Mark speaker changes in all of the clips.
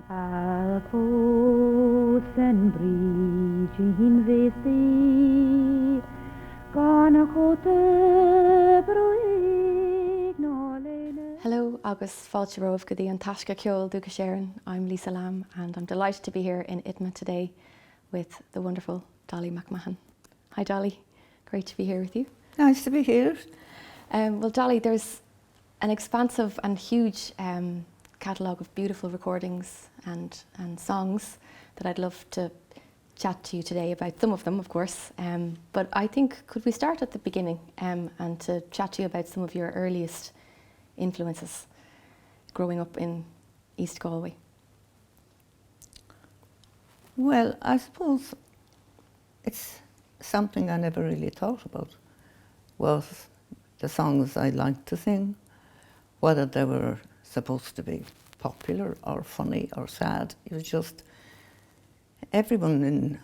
Speaker 1: Alfos en bridge in vesti, gana cote broig no lene.
Speaker 2: Hello, agus fáilte romh go dtí an taisce ceol dúcha Ciarán. I'm Lisa Lambe and I'm delighted to be here in Idma today with the wonderful Dolly McMahon. Hi Dolly, great to be here with you.
Speaker 3: Nice to be here.
Speaker 2: Well Dolly, there's an expansive and huge catalogue of beautiful recordings and songs that I'd love to chat to you today about, some of them of course, but I think could we start at the beginning and to chat to you about some of your earliest influences growing up in East Galway?
Speaker 3: Well, I suppose it's something I never really thought about, was the songs I liked to sing, whether they were supposed to be popular or funny or sad. It was just everyone in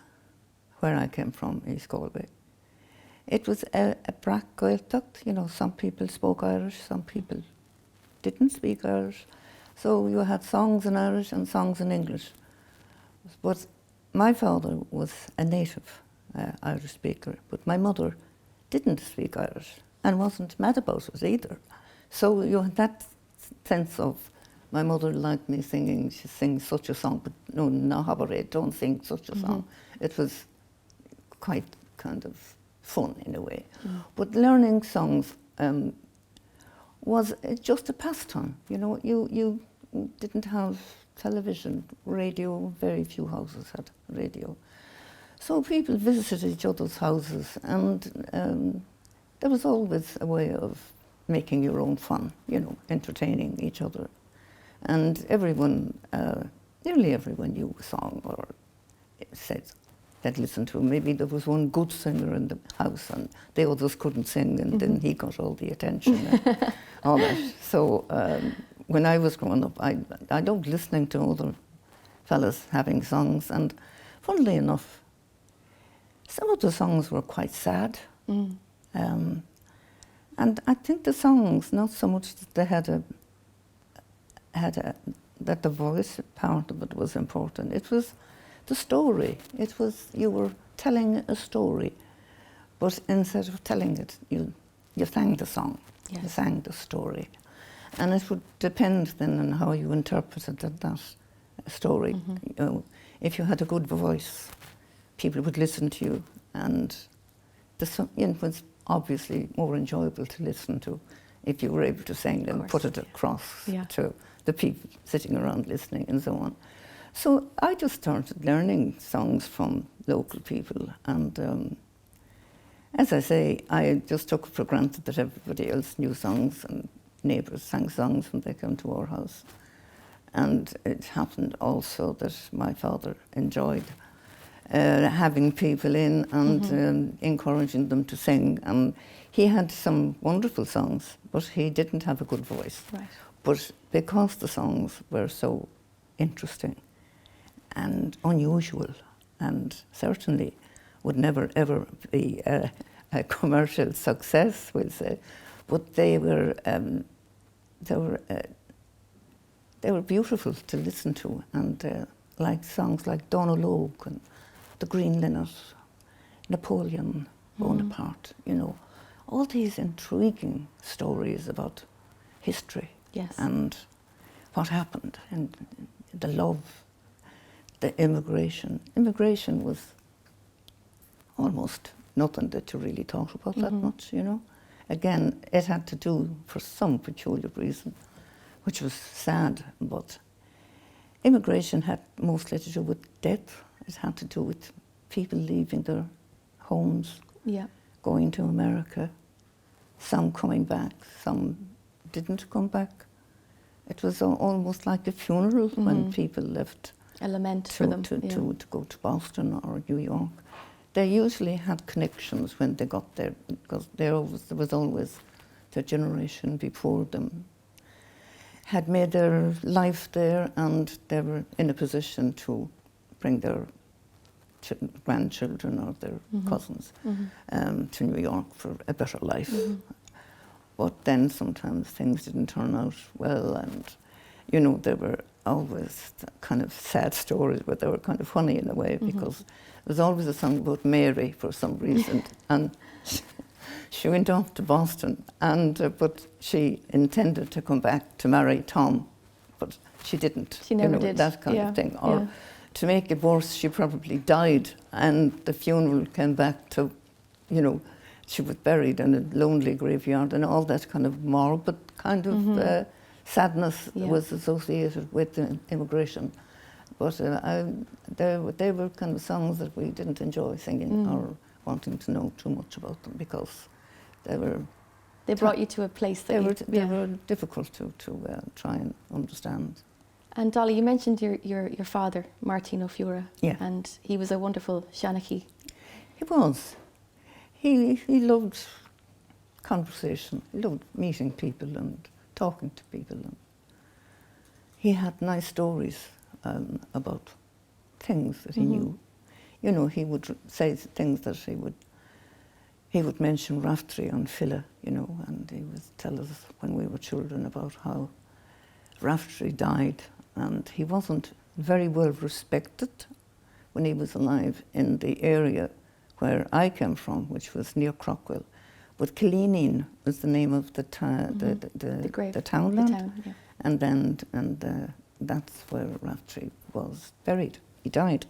Speaker 3: where I came from, East Galway. It was a brac Gaeltacht, you know, some people spoke Irish, some people didn't speak Irish. So you had songs in Irish and songs in English. But my father was a native Irish speaker, but my mother didn't speak Irish and wasn't mad about it either. So you had that sense of, my mother liked me singing, she sings such a song, but no, Nahabare, don't sing such a song. It was quite kind of fun in a way. But learning songs was just a pastime. You know, you didn't have television, radio, very few houses had radio. So people visited each other's houses and there was always a way of making your own fun, you know, entertaining each other. And everyone, nearly everyone knew a song or said they'd listen to. Maybe there was one good singer in the house and the others couldn't sing, and then he got all the attention and all that. So when I was growing up, I loved listening to other fellas having songs, and funnily enough, some of the songs were quite sad. And I think the songs, not so much that they had that the voice part of it was important. It was the story. It was, you were telling a story, but instead of telling it, you sang the song. Yes. You sang the story. And it would depend then on how you interpreted that story. You know, if you had a good voice, people would listen to you, and it was obviously more enjoyable to listen to if you were able to sing and put it across to the people sitting around listening and so on. So I just started learning songs from local people, and as I say, I just took for granted that everybody else knew songs and neighbours sang songs when they came to our house. And it happened also that my father enjoyed having people in and encouraging them to sing. And he had some wonderful songs, but he didn't have a good voice.
Speaker 2: Right.
Speaker 3: But because the songs were so interesting and unusual, and certainly would never ever be a commercial success, we'll say, but they were beautiful to listen to, and like songs like Donal and The Green Linnet, Napoleon Bonaparte, you know, all these intriguing stories about history. Yes. And what happened, and the love, the immigration. Immigration was almost nothing that you really thought about that much, you know. Again, it had to do, for some peculiar reason, which was sad, but immigration had mostly to do with death. It had to do with people leaving their homes, going to America, some coming back, some didn't come back. It was almost like a funeral when people left.
Speaker 2: A lament for them.
Speaker 3: To go to Boston or New York. They usually had connections when they got there, because there was always the generation before them had made their life there, and they were in a position to bring their grandchildren or their cousins to New York for a better life. But then sometimes things didn't turn out well, and you know, there were always kind of sad stories, but they were kind of funny in a way, because there was always a song about Mary for some reason, and she went off to Boston, and but she intended to come back to marry Tom, but she didn't.
Speaker 2: She never did.
Speaker 3: That kind of thing. Or to make it worse, she probably died, and the funeral came back to, she was buried in a lonely graveyard, and all that kind of morbid kind of sadness was associated with the immigration. But they were kind of songs that we didn't enjoy singing or wanting to know too much about them, because they
Speaker 2: brought you to a place that
Speaker 3: they were difficult to try and understand.
Speaker 2: And Dolly, you mentioned your father, Martin O'Fiora, and he was a wonderful seanchas.
Speaker 3: He was. He loved conversation. He loved meeting people and talking to people. And he had nice stories about things that he knew. He would say things that he would mention raftery on Filla, and he would tell us when we were children about how raftery died, and he wasn't very well respected when he was alive in the area where I came from, which was near Crockwell. But Killeen was the name of the townland, and that's where raftery was buried. He died.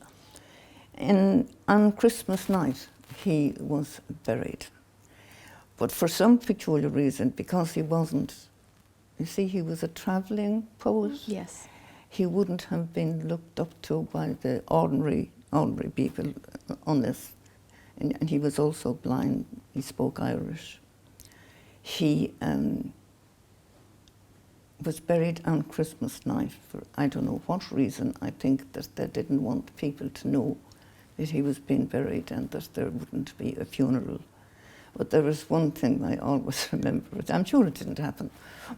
Speaker 3: On Christmas night, he was buried. But for some peculiar reason, because he wasn't, he was a travelling poet.
Speaker 2: Yes.
Speaker 3: He wouldn't have been looked up to by the ordinary people unless, and he was also blind. He spoke Irish. He was buried on Christmas night for I don't know what reason. I think that they didn't want people to know that he was being buried and that there wouldn't be a funeral. But there was one thing I always remember. I'm sure it didn't happen,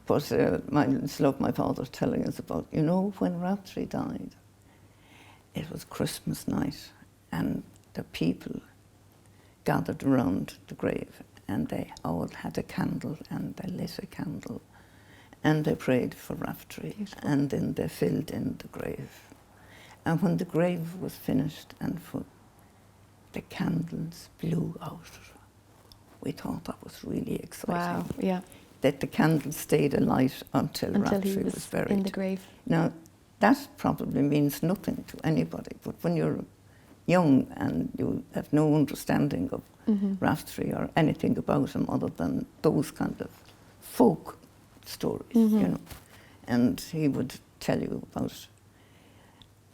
Speaker 3: but I just love my father telling us about, when Raftery died, it was Christmas night, and the people gathered around the grave, and they all had a candle, and they lit a candle, and they prayed for Raftery, and then they filled in the grave. And when the grave was finished and the candles blew out, we thought that was really exciting.
Speaker 2: Wow, yeah.
Speaker 3: That the candles stayed alight until Raftery was buried.
Speaker 2: In the grave.
Speaker 3: Now, that probably means nothing to anybody, but when you're young and you have no understanding of Raftery or anything about him other than those kind of folk stories, and he would tell you about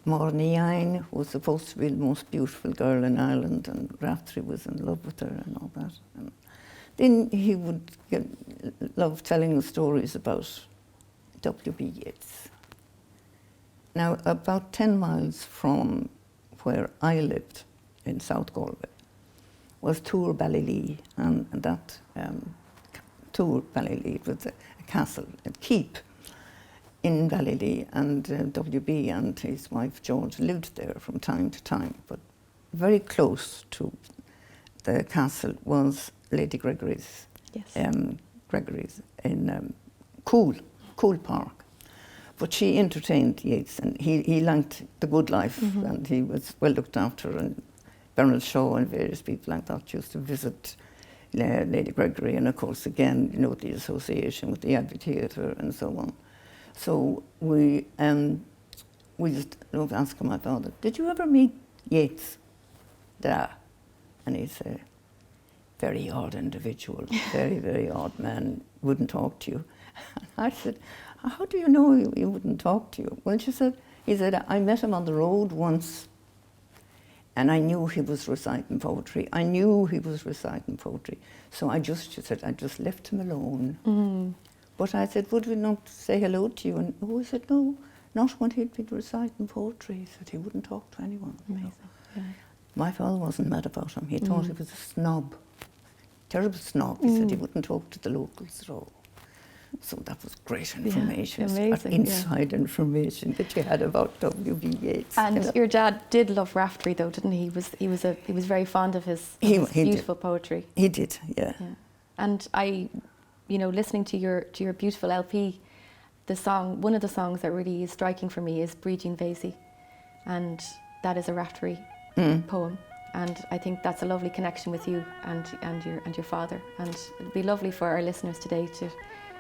Speaker 3: Morniain, who was supposed to be the most beautiful girl in Ireland, and Raftery was in love with her and all that. And then he would love telling the stories about W.B. Yeats. Now, about 10 miles from where I lived in South Galway was Túr Ballylee, and that Túr Ballylee was a castle, a keep in Ballylee, and W.B. and his wife George lived there from time to time, but very close to the castle was Lady Gregory's, Gregory's in Cool Park. But she entertained Yeats, and he liked the good life, and he was well looked after, and Bernard Shaw and various people like that used to visit Lady Gregory, and of course again, the association with the Abbey Theatre and so on. So we just love asking my father, did you ever meet Yeats? There. And he'd say, very odd individual, very, very odd man, wouldn't talk to you. And I said, how do you know he wouldn't talk to you? Well, he said, I met him on the road once, and I knew he was reciting poetry. So I just left him alone. But I said, would we not say hello to you? And he said, no, not when he'd been reciting poetry. He said he wouldn't talk to anyone.
Speaker 2: Amazing. Yeah.
Speaker 3: My father wasn't mad about him. He thought he was a snob, terrible snob. He said he wouldn't talk to the locals at all. So that was great information, inside information that you had about W.B. Yeats.
Speaker 2: And your dad did love Raftery, though, didn't he? He was very fond of his beautiful poetry.
Speaker 3: He did, yeah.
Speaker 2: And listening to your beautiful LP, one of the songs that really is striking for me is Brídín Véisi, and that is a repetoire poem. And I think that's a lovely connection with you and your father. And it'd be lovely for our listeners today to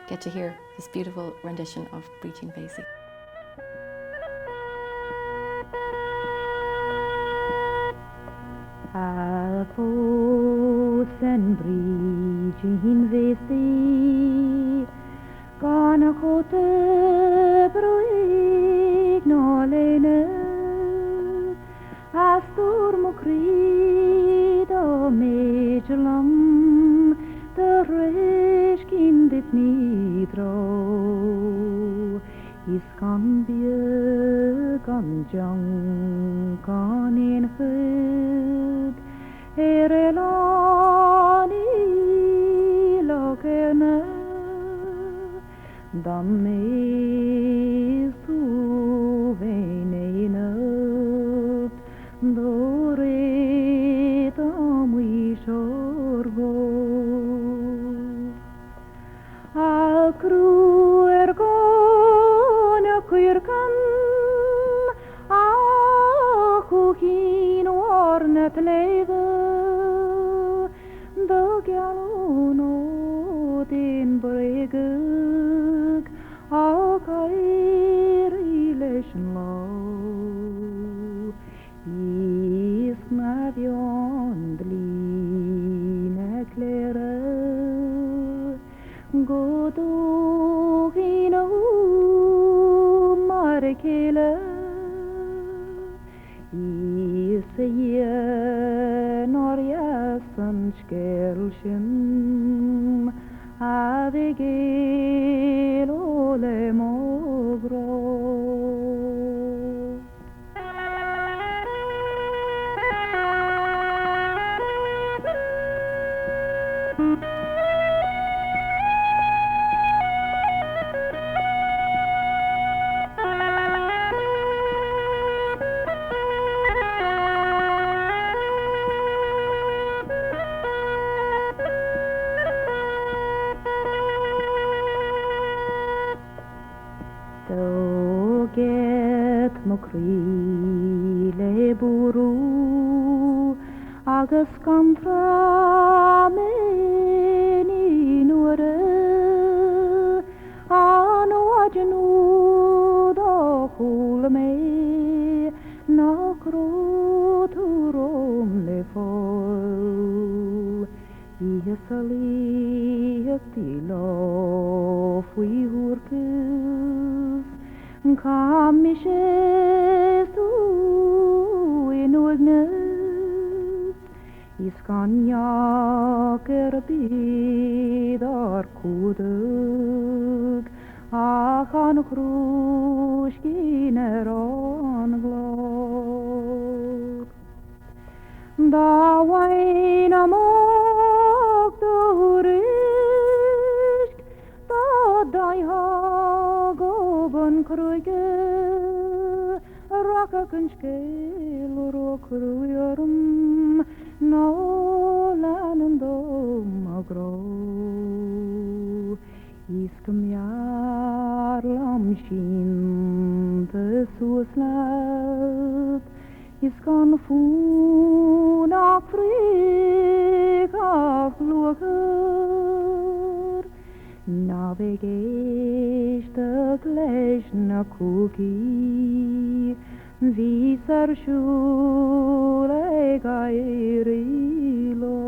Speaker 2: get to hear this beautiful rendition of Brídín Véisi.
Speaker 1: Alfosen Brídín Véisi, Gana Chóta Broig Nolene, a stór Mo Creed o Major Lam, the Rish Kindit Nidro, is gan Bier gan Jung gan in Hug, Elani Lokene, Dan is tu Venenut, Dore tam we sorgo. Al cru ergon quirkan, a chuchin warnet leve, do gallono den bregug, a kairi leschen low. Is na beyond line clara, go do vino markele. Is a year nor yasan skelshim, avigel ole mogro. So get mo crile buru, agus contra meni nure, an wajnu do hul me, na kroturum le fol. Iesali estilo fui hurkes, kam ich tu in ugnes, is kan jaker bidar kudug, a kan krushkiner on glor. Da wain amok durisk, da dai ha goben kruige, raka kunskeel rokruyorum, no lanendom agro. Iskem jaar lam shin te soeslat, is kan foon Afrika vloger, navigeert de kleine cookie, wie ser schule gairilo.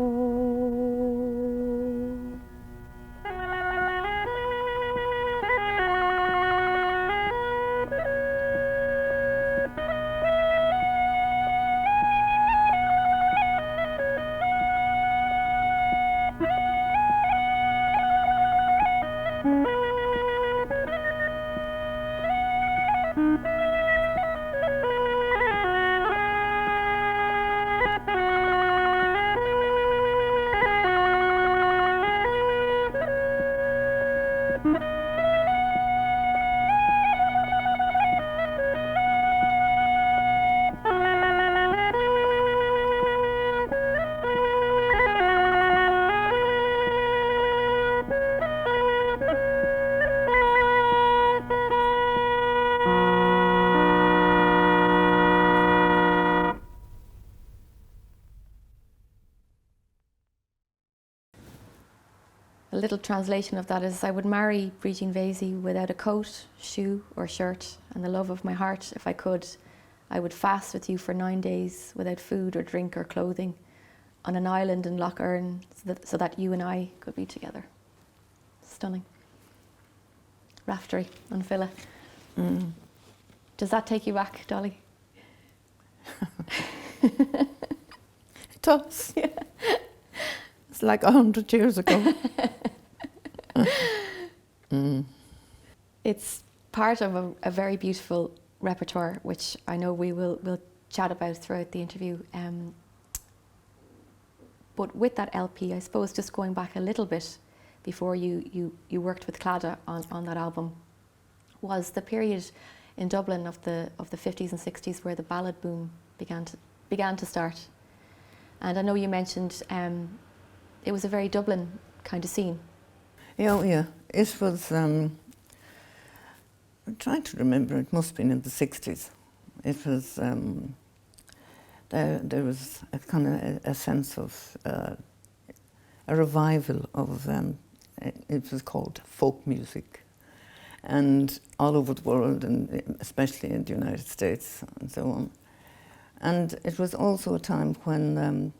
Speaker 2: A little translation of that is, I would marry Brigitte Vesey without a coat, shoe or shirt, and the love of my heart, if I could. I would fast with you for 9 days without food or drink or clothing on an island in Lough Erne so that you and I could be together. Stunning. Raftery on Filla. Does that take you back, Dolly?
Speaker 3: It does. Yeah. It's like 100 years ago.
Speaker 2: It's part of a very beautiful repertoire, which I know we'll chat about throughout the interview. But with that LP, I suppose just going back a little bit before you worked with Claddagh on that album, was the period in Dublin of the 50s and 60s where the ballad boom began to start. And I know you mentioned it was a very Dublin kind of scene.
Speaker 3: Yeah. It was, I'm trying to remember, it must have been in the 60s. It was, there was a kind of a sense of a revival of, it was called folk music. And all over the world, and especially in the United States and so on. And it was also a time when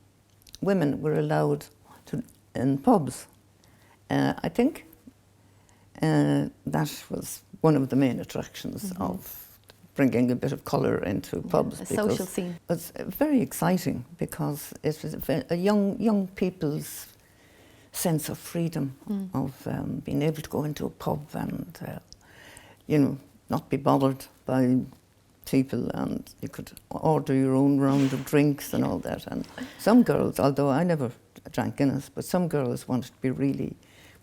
Speaker 3: women were allowed to in pubs. I think that was one of the main attractions of bringing a bit of colour into pubs.
Speaker 2: A social scene.
Speaker 3: It was very exciting because it was a young people's sense of freedom, of being able to go into a pub and not be bothered by people, and you could order your own round of drinks and all that. And some girls, although I never drank Guinness, but some girls wanted to be really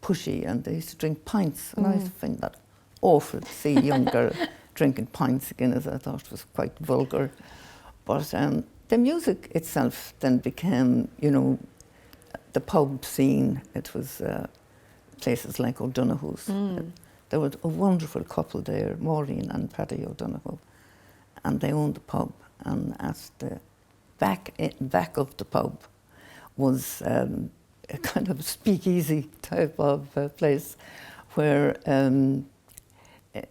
Speaker 3: pushy and they used to drink pints, and I used to find that awful to see a young girl drinking pints of Guinness. I thought it was quite vulgar. But the music itself then became, the pub scene. It was places like O'Donoghue's. There was a wonderful couple there, Maureen and Paddy O'Donoghue, and they owned the pub. And at the back of the pub was a kind of speakeasy type of place where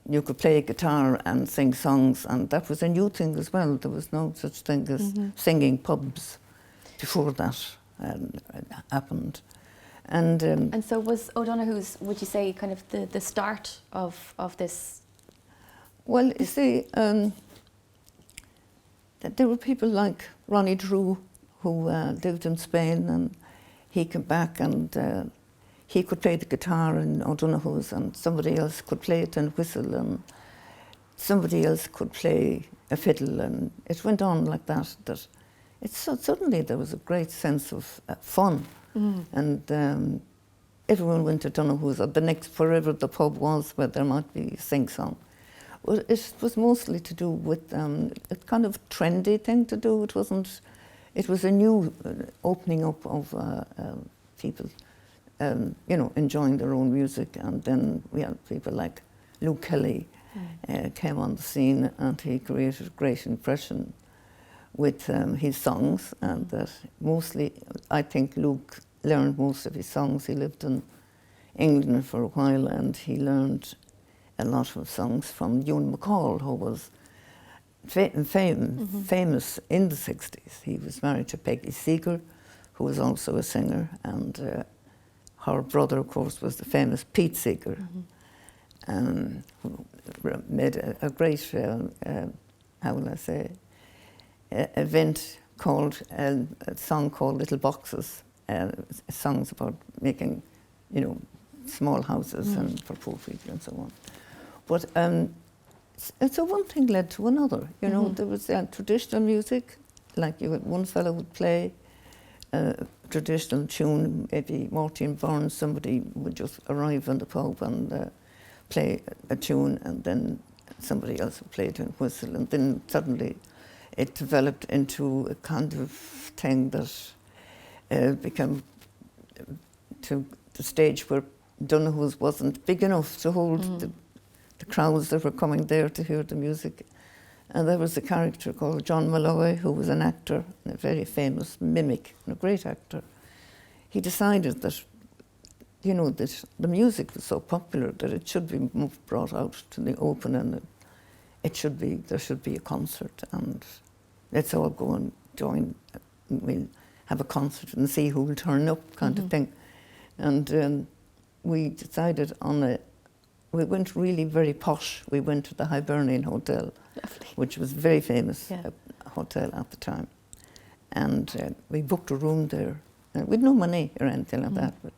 Speaker 3: you could play guitar and sing songs, and that was a new thing as well. There was no such thing as singing pubs before that happened. And
Speaker 2: so was O'Donoghue's, would you say, kind of the start of this?
Speaker 3: Well, you see, there were people like Ronnie Drew, who lived in Spain, and he came back and he could play the guitar in O'Donoghue's, and somebody else could play it and whistle, and somebody else could play a fiddle, and it went on like that. Suddenly there was a great sense of fun. And everyone went to Donoghue's, or the next, wherever the pub was where there might be sing-song. Well, it was mostly to do with a kind of trendy thing to do. It was a new opening up of people, enjoying their own music. And then we had people like Luke Kelly came on the scene, and he created a great impression with his songs, and that mostly, I think Luke learned most of his songs. He lived in England for a while, and he learned a lot of songs from Ewan MacColl, who was famous in the 60s. He was married to Peggy Seeger, who was also a singer, and her brother, of course, was the famous Pete Seeger, who made a great, how will I say, event called a song called Little Boxes, songs about making, small houses and for poor people and so on. But so one thing led to another. There was traditional music, like one fellow would play a traditional tune, maybe Martin Barnes, somebody would just arrive in the pub and play a tune, and then somebody else would play it and whistle, and then suddenly it developed into a kind of thing that became to the stage where Donoghue's wasn't big enough to hold the crowds that were coming there to hear the music. And there was a character called John Malloy, who was an actor, a very famous mimic, and a great actor. He decided that you know, that the music was so popular that it should be brought out to the open, and there should be a concert, and let's all go and join. We'll have a concert and see who will turn up, kind of thing. And we decided we went really very posh. We went to the Hibernian Hotel, which was very famous hotel at the time. And we booked a room there. We'd no money or anything like that, but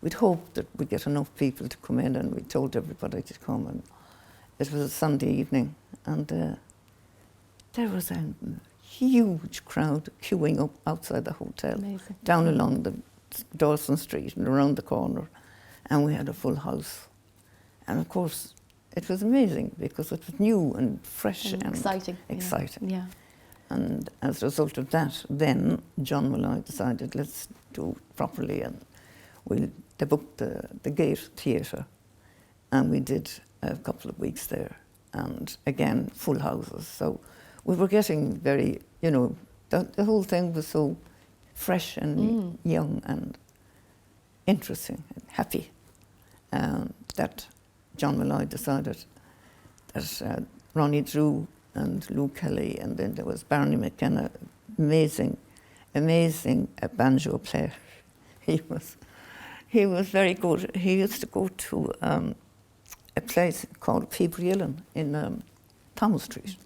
Speaker 3: we'd hoped that we'd get enough people to come in, and we told everybody to come. And it was a Sunday evening, and there was a huge crowd queuing up outside the hotel.
Speaker 2: Amazing.
Speaker 3: Down along the Dawson Street and around the corner, and we had a full house. And of course, it was amazing because it was new and fresh and
Speaker 2: exciting. Yeah.
Speaker 3: And as a result of that, then John and I decided, let's do it properly, and they booked the Gate Theatre, and we did a couple of weeks there, and again, full houses. So we were getting very, you know, the whole thing was so fresh and young and interesting and happy, that John and I decided that Ronnie Drew and Lou Kelly, and then there was Barney McKenna, amazing banjo player. He was very good. He used to go to a place called Peebriellan in Thomas Street,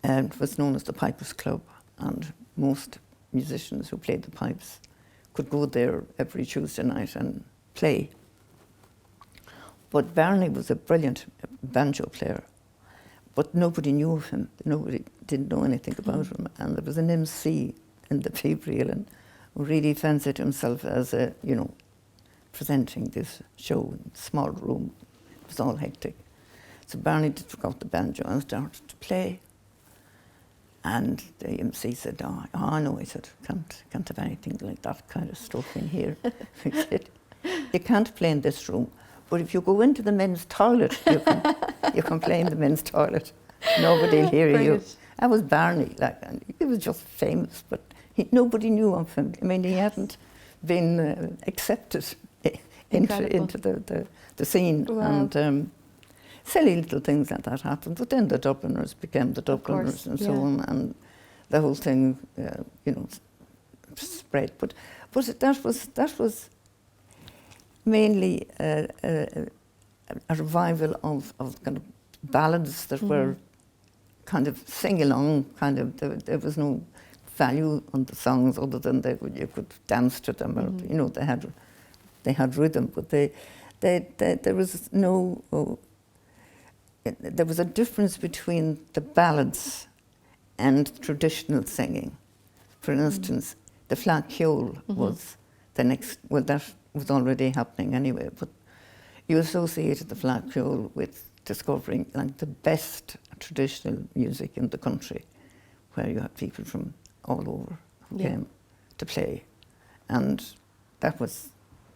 Speaker 3: and it was known as the Pipers Club, and most musicians who played the pipes could go there every Tuesday night and play. But Barney was a brilliant banjo player, but nobody knew of him. Nobody didn't know anything about him. And there was an MC in the Peebriellan who really fancied himself as presenting this show in a small room. It was all hectic. So Barney took out the banjo and started to play. And the MC said, oh no, he said, can't have anything like that kind of stuff in here. He said, you can't play in this room, but if you go into the men's toilet, you can play in the men's toilet. Nobody will hear you. That was Barney, and he was just famous, but nobody knew of him. I mean, he hadn't been accepted into the scene. Wow. And silly little things like that happened. But then the Dubliners became the Dubliners and so on, and the whole thing, spread. But that was mainly a revival of kind of ballads that were kind of sing-along, kind of. There was no value on the songs other than you could dance to them, or they had rhythm, but there was no. There was a difference between the ballads and traditional singing. For instance, the flat keol was the next. Well, that was already happening anyway, but you associated the flat keol with discovering like the best traditional music in the country, where you had people from all over who came to play, and that was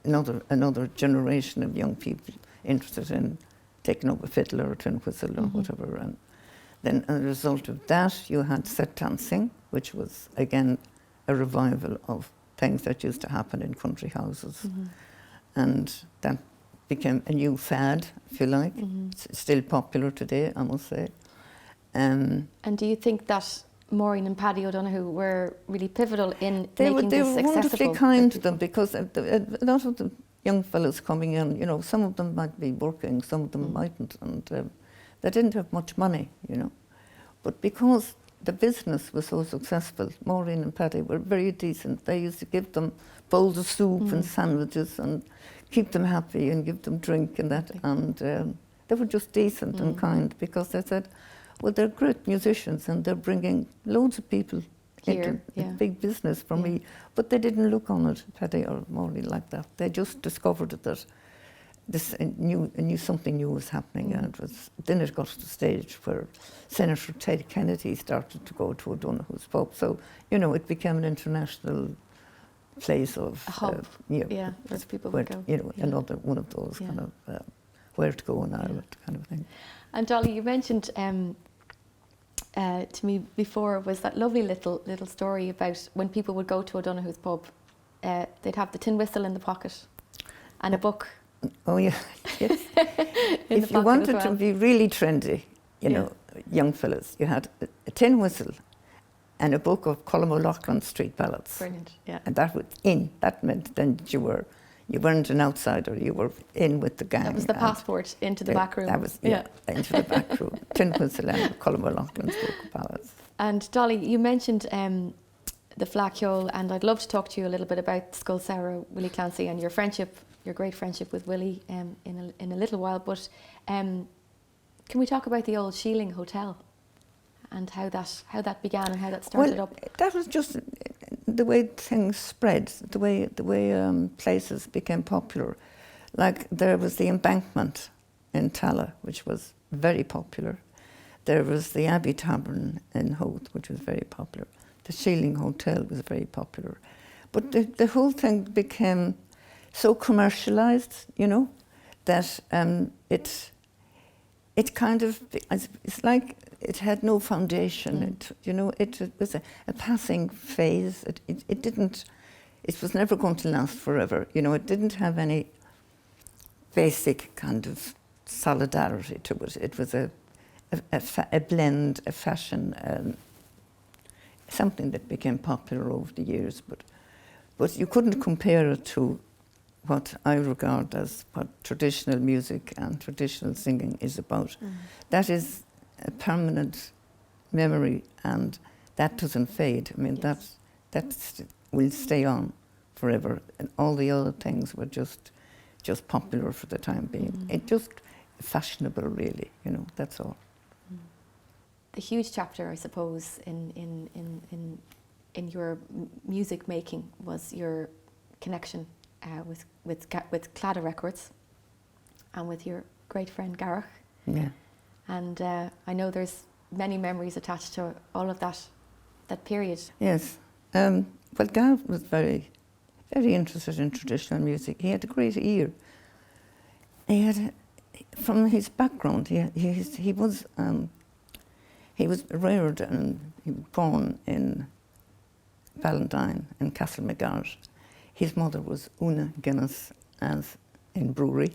Speaker 3: another generation of young people interested in taking up a fiddle or a tin whistle or whatever. And then as a result of that, you had set dancing, which was again a revival of things that used to happen in country houses, and that became a new fad, if you like. It's still popular today, I must say. And
Speaker 2: do you think that Maureen and Paddy O'Donoghue were really pivotal in making this accessible?
Speaker 3: They were wonderfully kind to them, because a lot of the young fellows coming in, some of them might be working, some of them mightn't, and they didn't have much money, But because the business was so successful, Maureen and Paddy were very decent. They used to give them bowls of soup and sandwiches and keep them happy and give them drink and that. And they were just decent and kind, because they said, well, they're great musicians and they're bringing loads of people into big business for me. But they didn't look on it, Paddy or Maureen, like that. They just discovered that something new was happening, and then it got to the stage where Senator Ted Kennedy started to go to O'Donoghue's pub. So, it became an international place of
Speaker 2: a hub. Where people would go.
Speaker 3: Another one of those kind of where to go in Ireland kind of thing.
Speaker 2: And Dolly, you mentioned to me before was that lovely little story about when people would go to O'Donoghue's pub, they'd have the tin whistle in the pocket. and a book.
Speaker 3: Oh yeah, yes.
Speaker 2: In
Speaker 3: If
Speaker 2: the
Speaker 3: you
Speaker 2: pocket
Speaker 3: wanted
Speaker 2: as
Speaker 3: to
Speaker 2: well.
Speaker 3: be really trendy, you know, young fellas, you had a tin whistle and a book of Colm O'Loughlin's street ballads.
Speaker 2: Brilliant, yeah.
Speaker 3: And that was in. That meant then that you weren't an outsider. You were in with the gang.
Speaker 2: That was the
Speaker 3: and
Speaker 2: passport into the back room.
Speaker 3: That was into the back room. Tin whistle and Colm O'Loughlin's book of ballads.
Speaker 2: And Dolly, you mentioned the Flacchiol, and I'd love to talk to you a little bit about Scoil Saora, Willie Clancy, and your friendship, your great friendship with Willie in a little while. But can we talk about the old Sheeling Hotel and how that began and how that started up?
Speaker 3: That was just the way things spread, the way places became popular. Like there was the Embankment in Tallaght, which was very popular. There was the Abbey Tavern in Howth, which was very popular. The Sheeling Hotel was very popular. But the whole thing became so commercialised, you know, that it kind of, it's like it had no foundation. It was a passing phase. It was never going to last forever. You know, it didn't have any basic kind of solidarity to it. It was a blend, a fashion, something that became popular over the years. But you couldn't compare it to what I regard as what traditional music and traditional singing is about. That is a permanent memory, and that doesn't fade. I mean, that will stay on forever, and all the other things were just popular for the time being. It just fashionable, really. You know, that's all.
Speaker 2: The huge chapter, I suppose, in your music making was your connection with Claddagh Records and with your great friend Gareth.
Speaker 3: Yeah.
Speaker 2: And I know there's many memories attached to all of that period.
Speaker 3: Yes. Well, Gareth was very, very interested in traditional music. He had a great ear. He had, from his background, he was reared and he was born in Ballantine in Castlemagard. His mother was Una Guinness in brewery,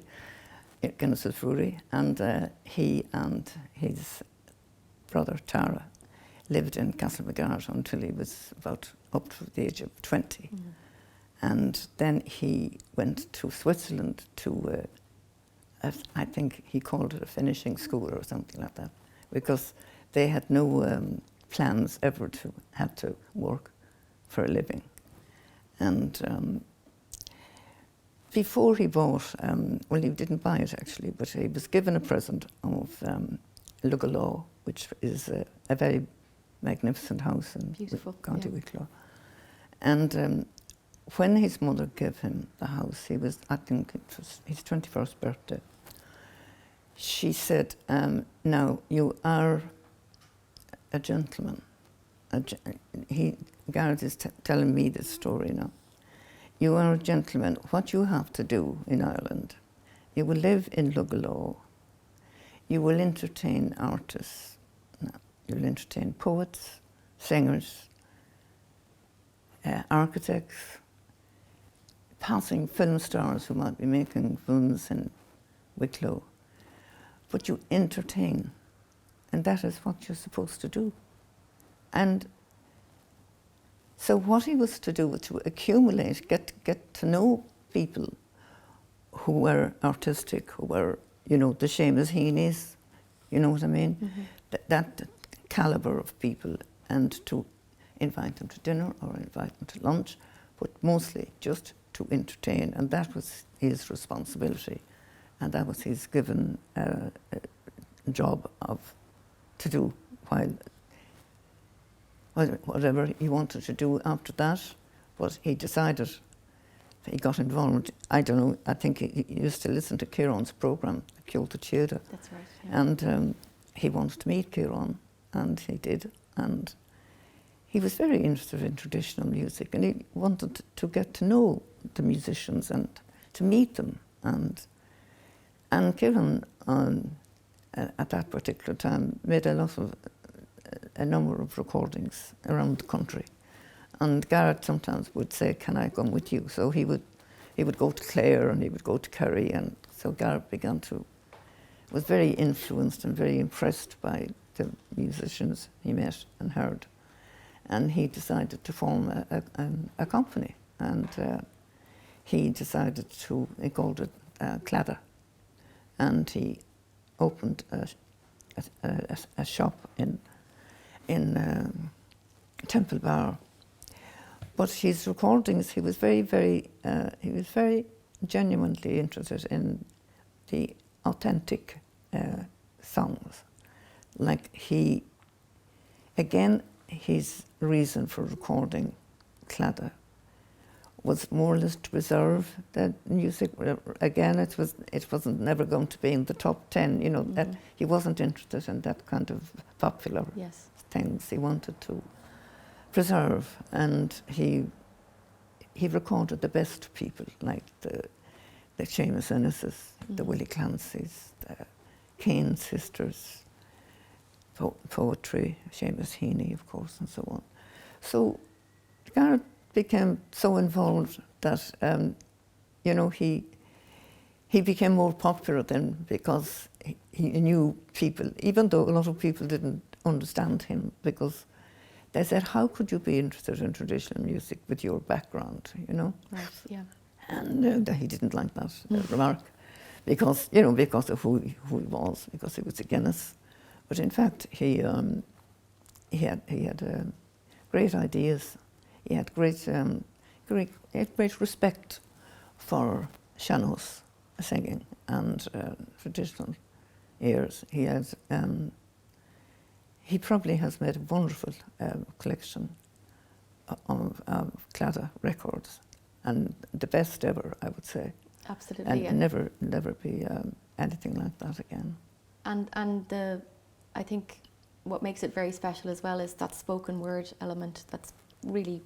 Speaker 3: Guinness's brewery, and he and his brother Tara lived in Castlemagard until he was about up to the age of 20. And then he went to Switzerland to, I think he called it a finishing school or something like that, because they had no plans ever to have to work for a living. And before he bought, well, he didn't buy it actually, but he was given a present of Lugalaw, which is a very magnificent house in County Wicklow. And when his mother gave him the house, he was, I think it was his 21st birthday, she said, now you are a gentleman. Gareth is telling me this story now. You are a gentleman. What you have to do in Ireland, you will live in Lugalaw. You will entertain artists. You will entertain poets, singers, architects, passing film stars who might be making films in Wicklow. But you entertain, and that is what you're supposed to do. And so what he was to do was to accumulate, get to know people who were artistic, who were, you know, the Seamus Heaney's, you know what I mean? That calibre of people, and to invite them to dinner or invite them to lunch, but mostly just to entertain, and that was his responsibility, and that was his given job to do while whatever he wanted to do after that. But he decided, he got involved, I don't know, I think he used to listen to Ciarán's programme, Ciolta Tíre.
Speaker 2: That's right. Yeah.
Speaker 3: And he wanted to meet Ciarán, and he did. And he was very interested in traditional music, and he wanted to get to know the musicians and to meet them. And Ciarán, at that particular time, made a number of recordings around the country. And Gareth sometimes would say, can I come with you? So he would he would go to Clare and he would go to Kerry, and so Garrett was very influenced and very impressed by the musicians he met and heard, and he decided to form a company, and he decided to, he called it Claddagh, and he opened a shop in Temple Bar. But his recordings, he was very genuinely interested in the authentic songs. Like his reason for recording Claddagh was more or less to preserve the music. Again, it wasn't never going to be in the top 10. You know, that he wasn't interested in that kind of popular things. He wanted to preserve, and he recorded the best people, like the Seamus Ennises, the Willie Clancy's, the Kane sisters, poetry, Seamus Heaney, of course, and so on. So Garrett became so involved that you know, he became more popular then, because he knew people, even though a lot of people didn't understand him, because they said, how could you be interested in traditional music with your background, you know?
Speaker 2: Right, yeah.
Speaker 3: And he didn't like that remark, because, you know, because of who he was, because he was a Guinness. But in fact, he had great ideas. He had great respect for seanchas singing and traditional airs. He probably has made a wonderful collection of Claddagh records, and the best ever, I would say.
Speaker 2: Absolutely.
Speaker 3: And never be anything like that again.
Speaker 2: And I think what makes it very special as well is that spoken word element that's really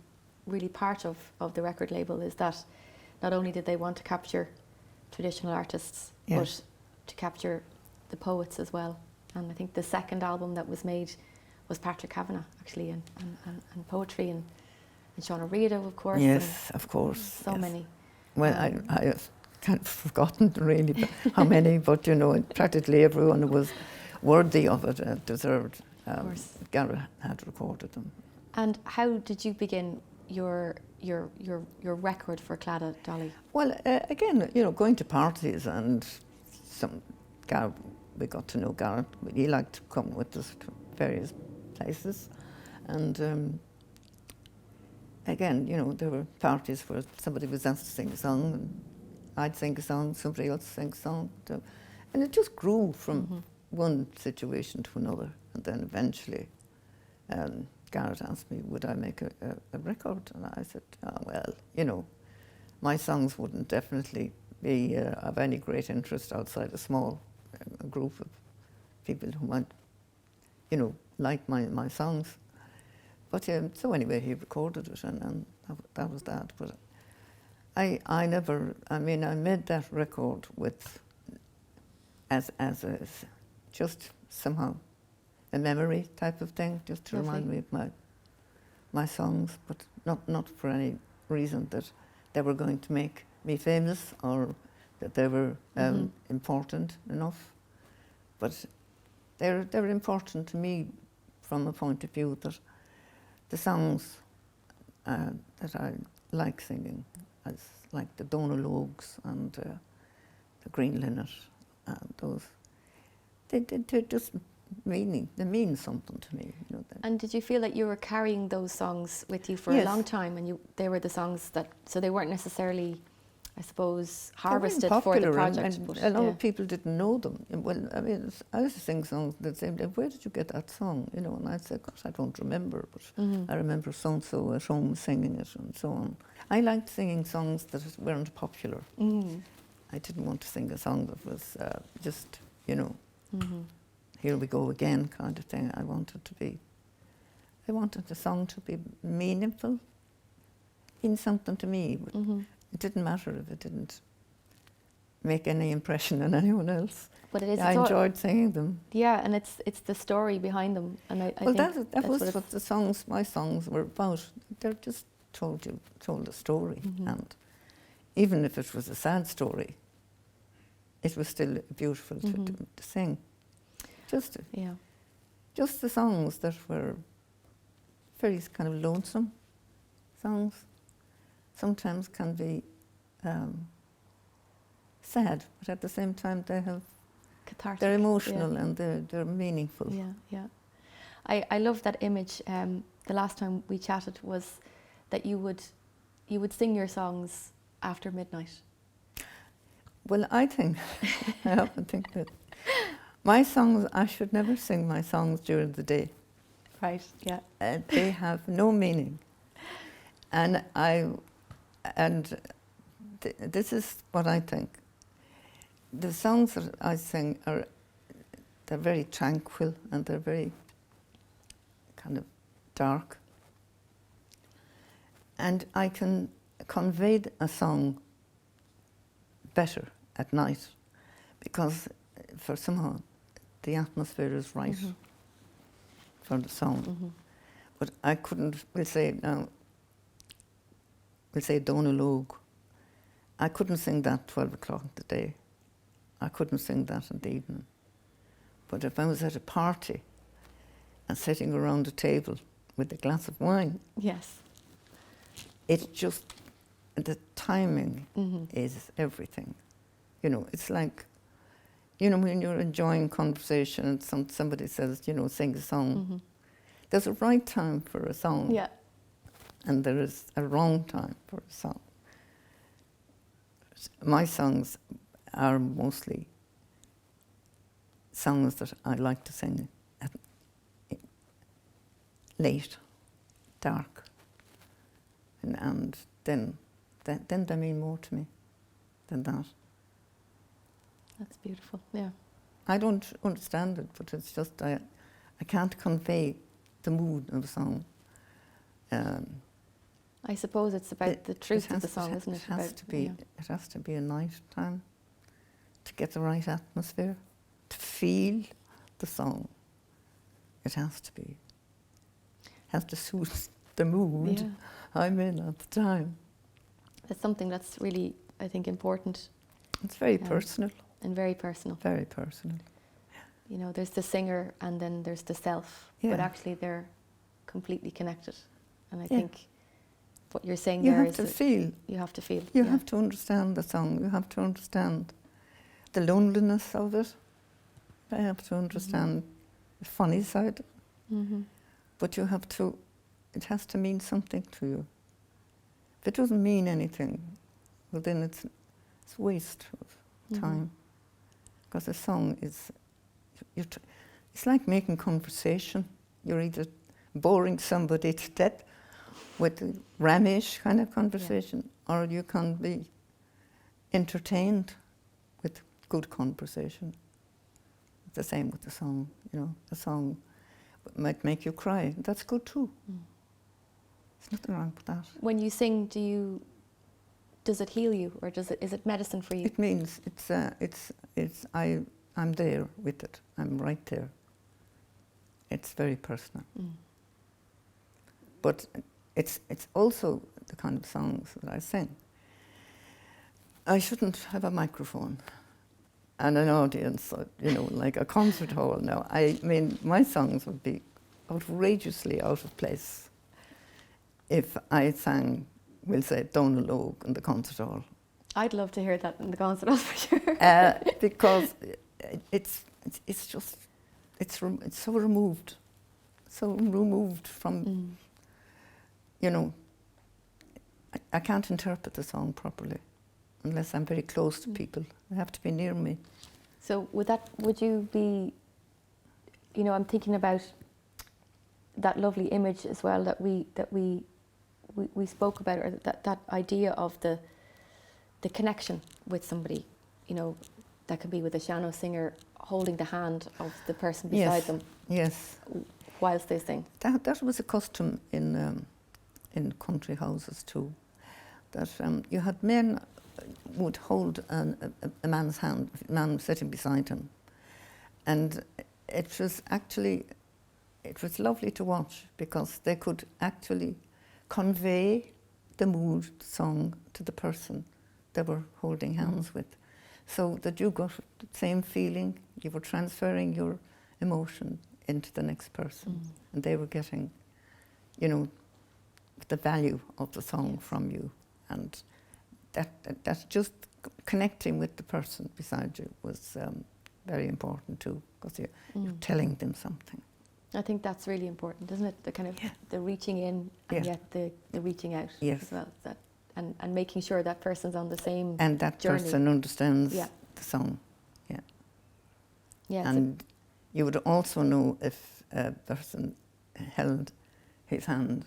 Speaker 2: part of the record label, is that not only did they want to capture traditional artists, but to capture the poets as well. And I think the second album that was made was Patrick Kavanagh, actually, and poetry, and Sean Reida, of course.
Speaker 3: Yes, of course.
Speaker 2: So many.
Speaker 3: Well, I have kind of forgotten really how many, but you know, practically everyone who was worthy of it deserved.
Speaker 2: Of course.
Speaker 3: Garrett had recorded them. And
Speaker 2: how did you begin your record for Claddagh, Dolly?
Speaker 3: Well, again, you know, going to parties, and we got to know Garrett. He liked to come with us to various places, and again, you know, there were parties where somebody was asked to sing a song, and I'd sing a song, somebody else sing a song, and it just grew from one situation to another, and then eventually Garrett asked me, would I make a record? And I said, oh, well, you know, my songs wouldn't definitely be of any great interest outside a small group of people who might, you know, like my songs. But so anyway, he recorded it, and that was that. But I made that record with as just somehow a memory type of thing, just to remind me of my songs, but not for any reason that they were going to make me famous or that they were important enough. But they're important to me from a point of view that the songs that I like singing, as like the Donalogues and the Green Linnet, and those, they're just they mean something to me. You know,
Speaker 2: and did you feel that you were carrying those songs with you for a long time, and they were the songs that, so they weren't necessarily, I suppose, harvested for the project?
Speaker 3: And a lot of people didn't know them. Well, I mean, I used to sing songs that said, where did you get that song? You know, and I'd say, gosh, I don't remember, but I remember so-and-so at home singing it and so on. I liked singing songs that weren't popular. I didn't want to sing a song that was just, you know, here we go again kind of thing. I wanted the song to be meaningful, mean something to me. It didn't matter if it didn't make any impression on anyone else.
Speaker 2: But it is.
Speaker 3: I enjoyed singing them.
Speaker 2: Yeah, and it's the story behind them, and I think
Speaker 3: that was what my songs were about. They're just told a story, and even if it was a sad story, it was still beautiful to sing. Just the songs that were very kind of lonesome songs sometimes can be sad, but at the same time
Speaker 2: Cathartic.
Speaker 3: they're emotional and they're meaningful.
Speaker 2: Yeah, yeah. I love that image. The last time we chatted was that you would sing your songs after midnight.
Speaker 3: Well, I often think that my songs, I should never sing my songs during the day.
Speaker 2: Right, yeah.
Speaker 3: They have no meaning. And this is what I think. The songs that I sing they're very tranquil and they're very kind of dark. And I can convey a song better at night because for somehow the atmosphere is right for the song. But I couldn't, we'll say Donalog. I couldn't sing that 12 o'clock in the day. I couldn't sing that in the evening. But if I was at a party and sitting around a table with a glass of wine,
Speaker 2: yes,
Speaker 3: it's just, the timing is everything. You know, it's like, you know, when you're enjoying conversation and somebody says, you know, sing a song, there's a right time for a song.
Speaker 2: yeah,
Speaker 3: And there is a wrong time for a song. My songs are mostly songs that I like to sing at late, dark, and then they mean more to me than that.
Speaker 2: that's beautiful. Yeah,
Speaker 3: I don't understand it, but it's just I can't convey the mood of a song.
Speaker 2: I suppose it's about the truth of the song, isn't it?
Speaker 3: It has to be a night time to get the right atmosphere, to feel the song. It has to suit the mood I'm in at the time.
Speaker 2: It's something that's really, I think, important.
Speaker 3: It's very personal.
Speaker 2: And very personal.
Speaker 3: Very personal.
Speaker 2: You know, there's the singer and then there's the self, but actually they're completely connected. And I think what you're saying
Speaker 3: you
Speaker 2: there
Speaker 3: have
Speaker 2: is
Speaker 3: to feel.
Speaker 2: You have to feel.
Speaker 3: You have to understand the song. You have to understand the loneliness of it. I have to understand the funny side. But it has to mean something to you. If it doesn't mean anything, well then it's waste of time. Because a song is, it's like making conversation. You're either boring somebody to death with a rammish kind of conversation, or you can be entertained with good conversation. It's the same with the song, you know. The song might make you cry. That's good too. There's nothing wrong with that.
Speaker 2: When you sing, does it heal you, or is it medicine for you?
Speaker 3: It means I'm there with it. I'm right there. It's very personal. But it's also the kind of songs that I sing. I shouldn't have a microphone and an audience, you know, like a concert hall now. I mean, my songs would be outrageously out of place if I sang, we'll say, Donalog in the concert hall.
Speaker 2: I'd love to hear that in the concert hall for sure.
Speaker 3: Because it's so removed from, you know, I can't interpret the song properly unless I'm very close to people. They have to be near me.
Speaker 2: So would you be, you know, I'm thinking about that lovely image as well that we spoke about, or that idea of the connection with somebody, you know, that can be with a piano singer holding the hand of the person beside them.
Speaker 3: Yes.
Speaker 2: Whilst they sing.
Speaker 3: That was a custom in country houses too. That you had men would hold a man's hand, a man sitting beside him, and it was lovely to watch because they could actually convey the mood, the song to the person they were holding hands with. So that you got the same feeling, you were transferring your emotion into the next person, and they were getting, you know, the value of the song from you, and that's just connecting with the person beside you was very important too, because you're telling them something.
Speaker 2: I think that's really important, isn't it? The kind of the reaching in and yet the reaching out as well. That and making sure that person's on the same
Speaker 3: and that
Speaker 2: journey.
Speaker 3: person understands the song.
Speaker 2: Yeah,
Speaker 3: and you would also know if a person held his hand,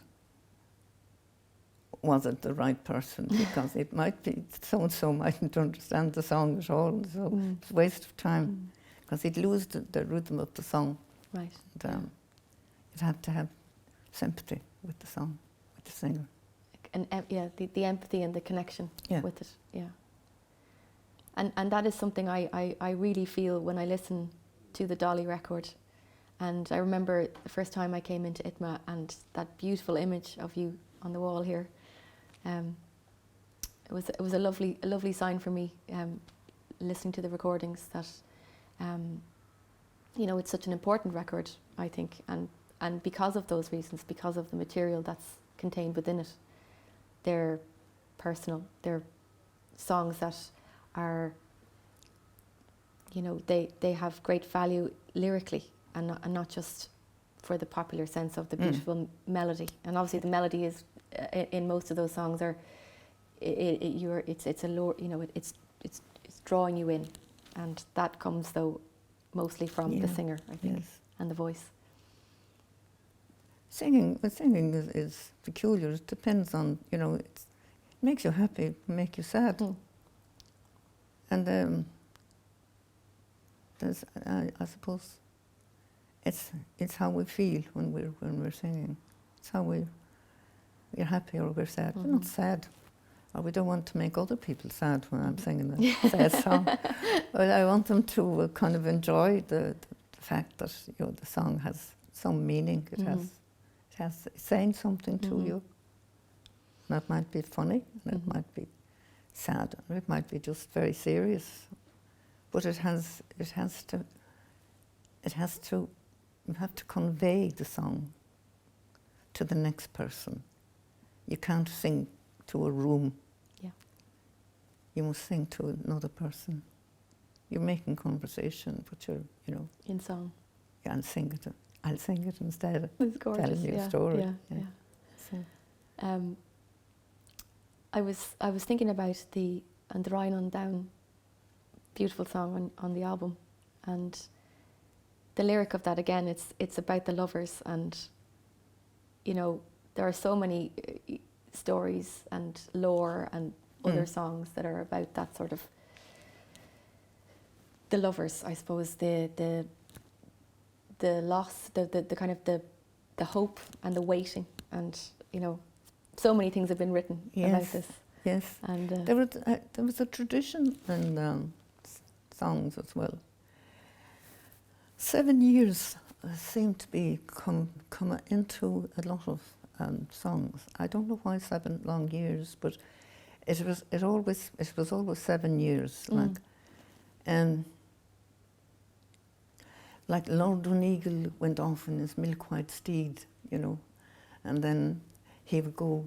Speaker 3: was it the right person? Because it might be so-and-so mightn't understand the song at all, so it's a waste of time, because he'd lose the rhythm of the song.
Speaker 2: Right.
Speaker 3: And, you'd have to have sympathy with the song, with the singer.
Speaker 2: And the empathy and the connection with it, yeah. And that is something I really feel when I listen to the Dolly record. And I remember the first time I came into ITMA and that beautiful image of you on the wall here. It was a lovely sign for me, listening to the recordings, that you know, it's such an important record, I think, and because of those reasons, because of the material that's contained within it, they're personal. They're songs that are, you know, they have great value lyrically, and not just for the popular sense of the beautiful melody. And obviously the melody is in most of those songs are it's a low, you know, it's drawing you in, and that comes though mostly from the singer, I think, and the voice.
Speaker 3: Singing is peculiar. It depends on, you know, it makes you happy, it makes you sad. And there's, I suppose, it's how we feel when we're singing. It's how we're happy or we're sad. We're not sad, or we don't want to make other people sad when I'm singing a sad song. But I want them to kind of enjoy the fact that, you know, the song has some meaning. It's saying something to you. That might be funny, and it might be sad, or it might be just very serious. But you have to convey the song to the next person. You can't sing to a room.
Speaker 2: Yeah.
Speaker 3: You must sing to another person. You're making conversation, but you're, you know,
Speaker 2: in song.
Speaker 3: Yeah, and sing it. I'll sing it instead of
Speaker 2: It's gorgeous,
Speaker 3: telling you a story.
Speaker 2: So, I was thinking about the Rhine on Down, beautiful song on the album, and the lyric of that, again, it's about the lovers, and, you know, there are so many stories and lore and other songs that are about that sort of the lovers, I suppose, the loss, the kind of the hope and the waiting, and, you know, so many things have been written about this.
Speaker 3: Yes,
Speaker 2: and
Speaker 3: there was a tradition in songs as well. 7 years seem to be come into a lot of songs. I don't know why 7 long years, but it was always 7 years. Like Lord Donegal went off in his milk-white steed, you know, and then he would go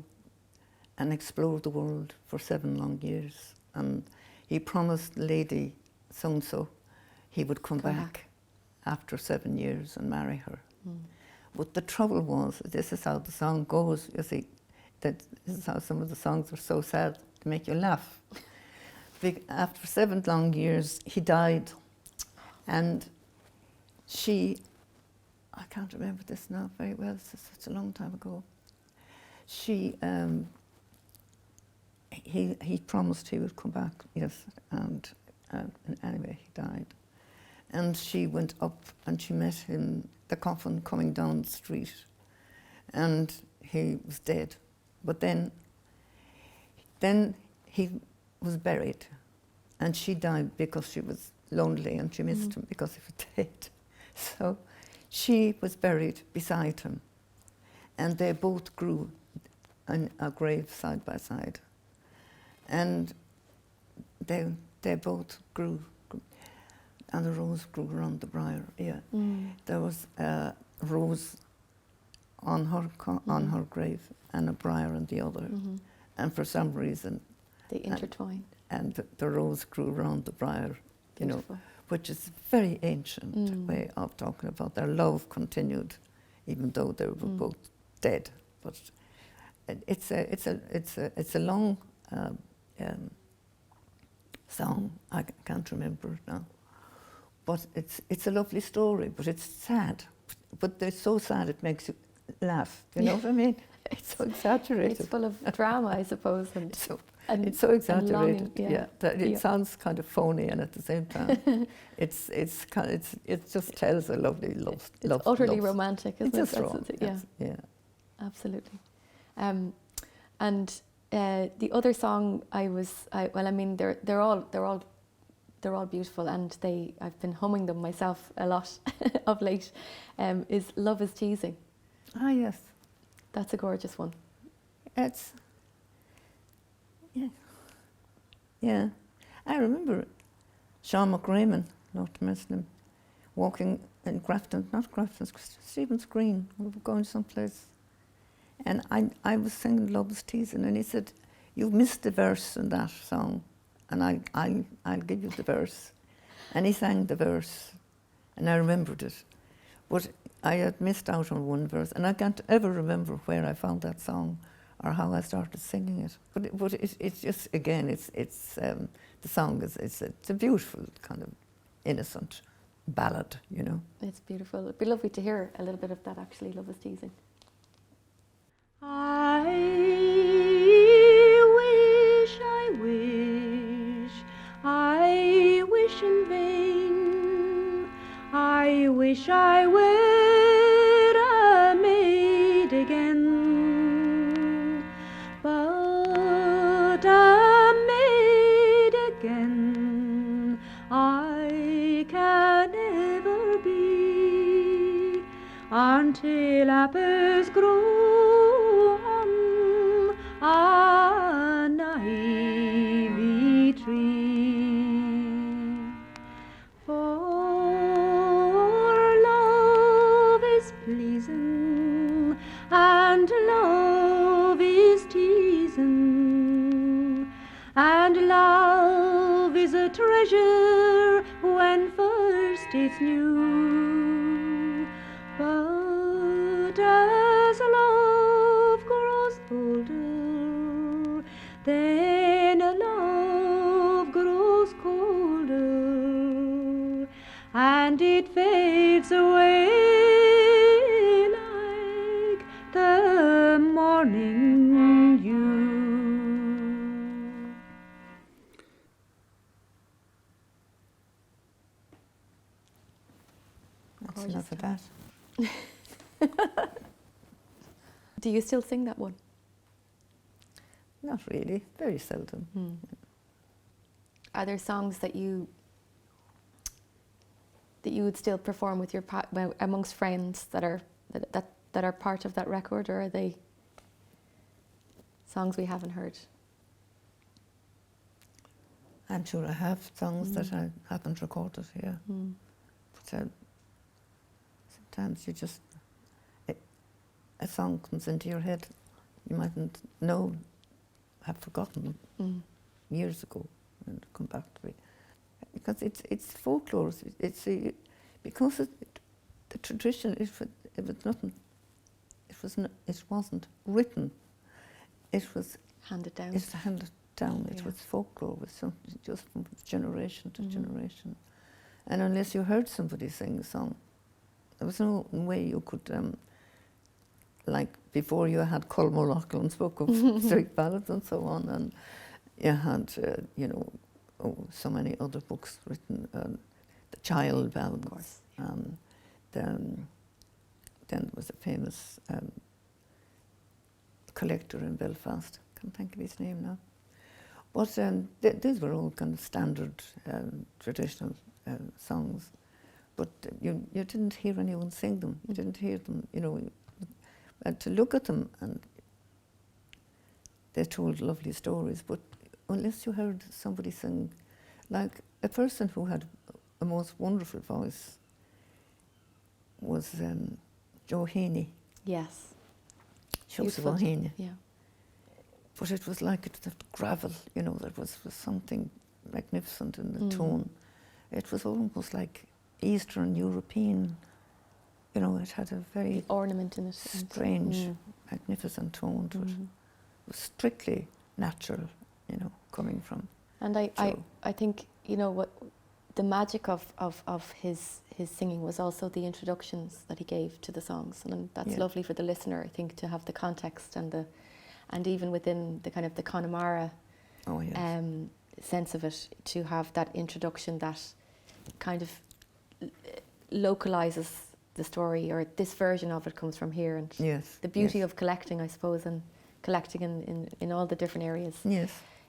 Speaker 3: and explore the world for 7 long years. And he promised Lady so-and-so he would come back after 7 years and marry her. But the trouble was, this is how the song goes, you see, that this is how some of the songs are so sad to make you laugh. After 7 long years, he died, and she, I can't remember this now very well, it's such a long time ago. She, he promised he would come back, yes, and anyway, he died. And she went up and she met him, the coffin coming down the street, and he was dead. But then he was buried, and she died because she was lonely and she missed him because he was dead. So she was buried beside him, and they both grew in a grave side by side. And they both grew, and the rose grew around the briar. Yeah, there was a rose on her grave and a briar on the other, and for some reason
Speaker 2: they intertwined.
Speaker 3: And the rose grew around the briar, you know, which is a very ancient way of talking about their love continued, even though they were both dead. But it's a long song. I can't remember it now, but it's a lovely story. But it's sad. But it's so sad it makes you laugh. You know what I mean? It's so exaggerated.
Speaker 2: It's full of drama, I suppose, and
Speaker 3: it's so exaggerated.
Speaker 2: Longing,
Speaker 3: that it sounds kind of phony, and at the same time, it just tells a lovely love.
Speaker 2: It's utterly romantic, isn't it?
Speaker 3: It's just wrong.
Speaker 2: Yeah, absolutely. And the other song they're all beautiful, and I've been humming them myself a lot of late. Is Love Is Teasing?
Speaker 3: Ah, yes.
Speaker 2: That's a gorgeous one.
Speaker 3: Yeah. I remember Ciarán Mac Mathúna, not to mention him, walking in Stephen's Green. We were going someplace, and I was singing Love Is Teasing, and he said, "You've missed the verse in that song, and I'll give you the verse." And he sang the verse, and I remembered it. But I had missed out on one verse, and I can't ever remember where I found that song or how I started singing it. But it's just, again, the song it's a beautiful kind of innocent ballad, you know.
Speaker 2: It's beautiful. It'd be lovely to hear a little bit of that, actually. Love Is Teasing.
Speaker 1: I wish in vain. I wish I were a maid again, but a maid again I can never be, until apples grow on an ivy tree. Pleasing, and love is teasing, and love is a treasure when first it's new. But as love grows older, then love grows colder, and it fades away the morning dew.
Speaker 3: That's enough of that.
Speaker 2: Do you still sing that one?
Speaker 3: Not really, very seldom.
Speaker 2: Are there songs that you would still perform with your amongst friends that are part of that record, or are they songs we haven't heard?
Speaker 3: I'm sure I have songs that I haven't recorded here. But sometimes you just, a song comes into your head, you mightn't know, have forgotten them years ago, and come back to it. Because it's folklore, because the tradition, it was nothing. It wasn't written. It was
Speaker 2: handed down.
Speaker 3: It's handed down. It was folklore. It was something just from generation to generation. And unless you heard somebody sing a song, there was no way you could, like before you had Colm O'Loughlin's book of street ballads and so on, and you had, so many other books written, the child ballads. Of course. Then there was a famous collector in Belfast. Can't think of his name now. But these were all kind of standard traditional songs. But you didn't hear anyone sing them. You didn't hear them. To look at them, and they told lovely stories. But unless you heard somebody sing, like a person who had a most wonderful voice was Joe Heaney.
Speaker 2: Yes.
Speaker 3: Joseph
Speaker 2: Beautiful.
Speaker 3: O'Heaney.
Speaker 2: Yeah.
Speaker 3: But it was like the gravel, you know, there was something magnificent in the tone. It was almost like Eastern European, you know, it had a very
Speaker 2: The ornament in it.
Speaker 3: strange, magnificent tone to it. It was strictly natural, you know, coming from
Speaker 2: And
Speaker 3: Joe.
Speaker 2: I think, you know, what the magic of his singing was also the introductions that he gave to the songs, and that's lovely for the listener, I think, to have the context and even within the kind of the Connemara sense of it, to have that introduction that kind of localizes the story, or this version of it comes from here, and the beauty of collecting, I suppose, and collecting in all the different areas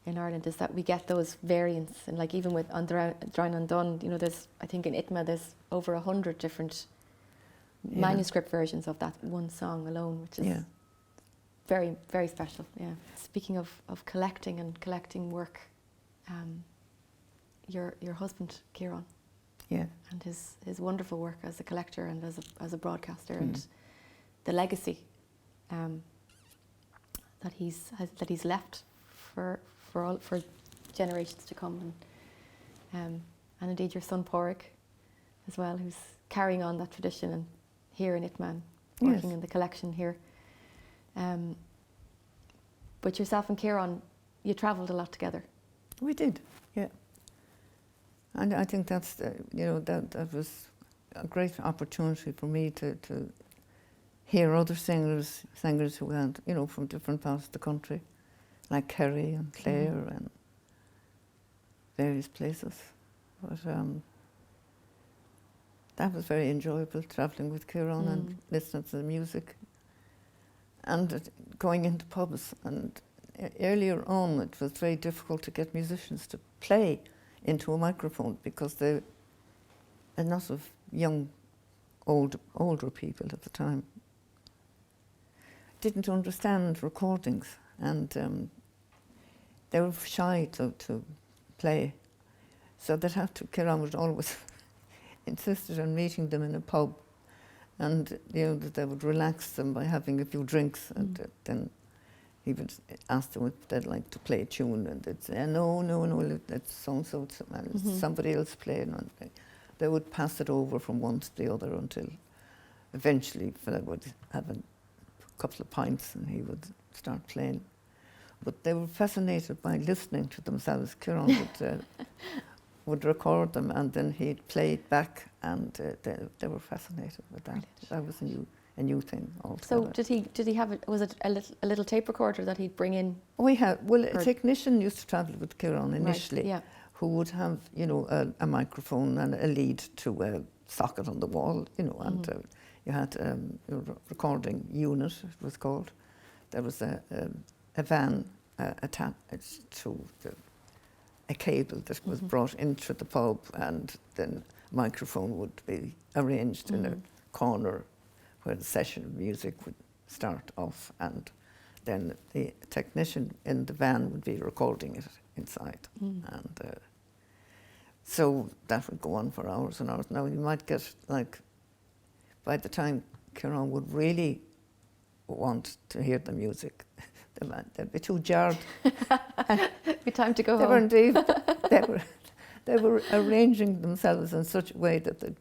Speaker 2: in Ireland, is that we get those variants. And like even with Drown Undone, you know, there's, I think in ITMA there's over 100 different manuscript versions of that one song alone, which is very, very special. Yeah. Speaking of collecting and collecting work, your husband Ciarán, and his wonderful work as a collector and as a broadcaster, and the legacy that he's left for generations to come, and indeed your son Pádraig as well, who's carrying on that tradition, and here in Itman, working in the collection here. But yourself and Ciarán, you travelled a lot together.
Speaker 3: We did, yeah. And I think that's, you know, that was a great opportunity for me to hear other singers who had, you know, from different parts of the country, like Kerry and Clare and various places. But that was very enjoyable, travelling with Ciarán and listening to the music and going into pubs. And earlier on, it was very difficult to get musicians to play into a microphone because a lot of young, older people at the time didn't understand recordings, and they were shy to play. So Ciarán would always insisted on meeting them in a pub, and you know, that they would relax them by having a few drinks, and then he would ask them if they'd like to play a tune, and they'd say, no, that's so-and-so, and somebody else playing. And they would pass it over from one to the other until eventually Philip would have a couple of pints and he would start playing. But they were fascinated by listening to themselves. Ciarán would record them, and then he'd play it back, and they were fascinated with that. That was a new thing altogether.
Speaker 2: So did he have was it a little tape recorder that he'd bring in?
Speaker 3: A technician used to travel with Ciarán initially, who would have, you know, a microphone and a lead to a socket on the wall, you know, and you had a recording unit, it was called. There was a van attached to a cable that was brought into the pub, and then a microphone would be arranged in a corner where the session of music would start off, and then the technician in the van would be recording it inside. And so that would go on for hours and hours. Now you might get, like, by the time Ciarán would really want to hear the music, they'd be too jarred.
Speaker 2: Be time to go
Speaker 3: They
Speaker 2: home.
Speaker 3: were indeed. They were arranging themselves in such a way that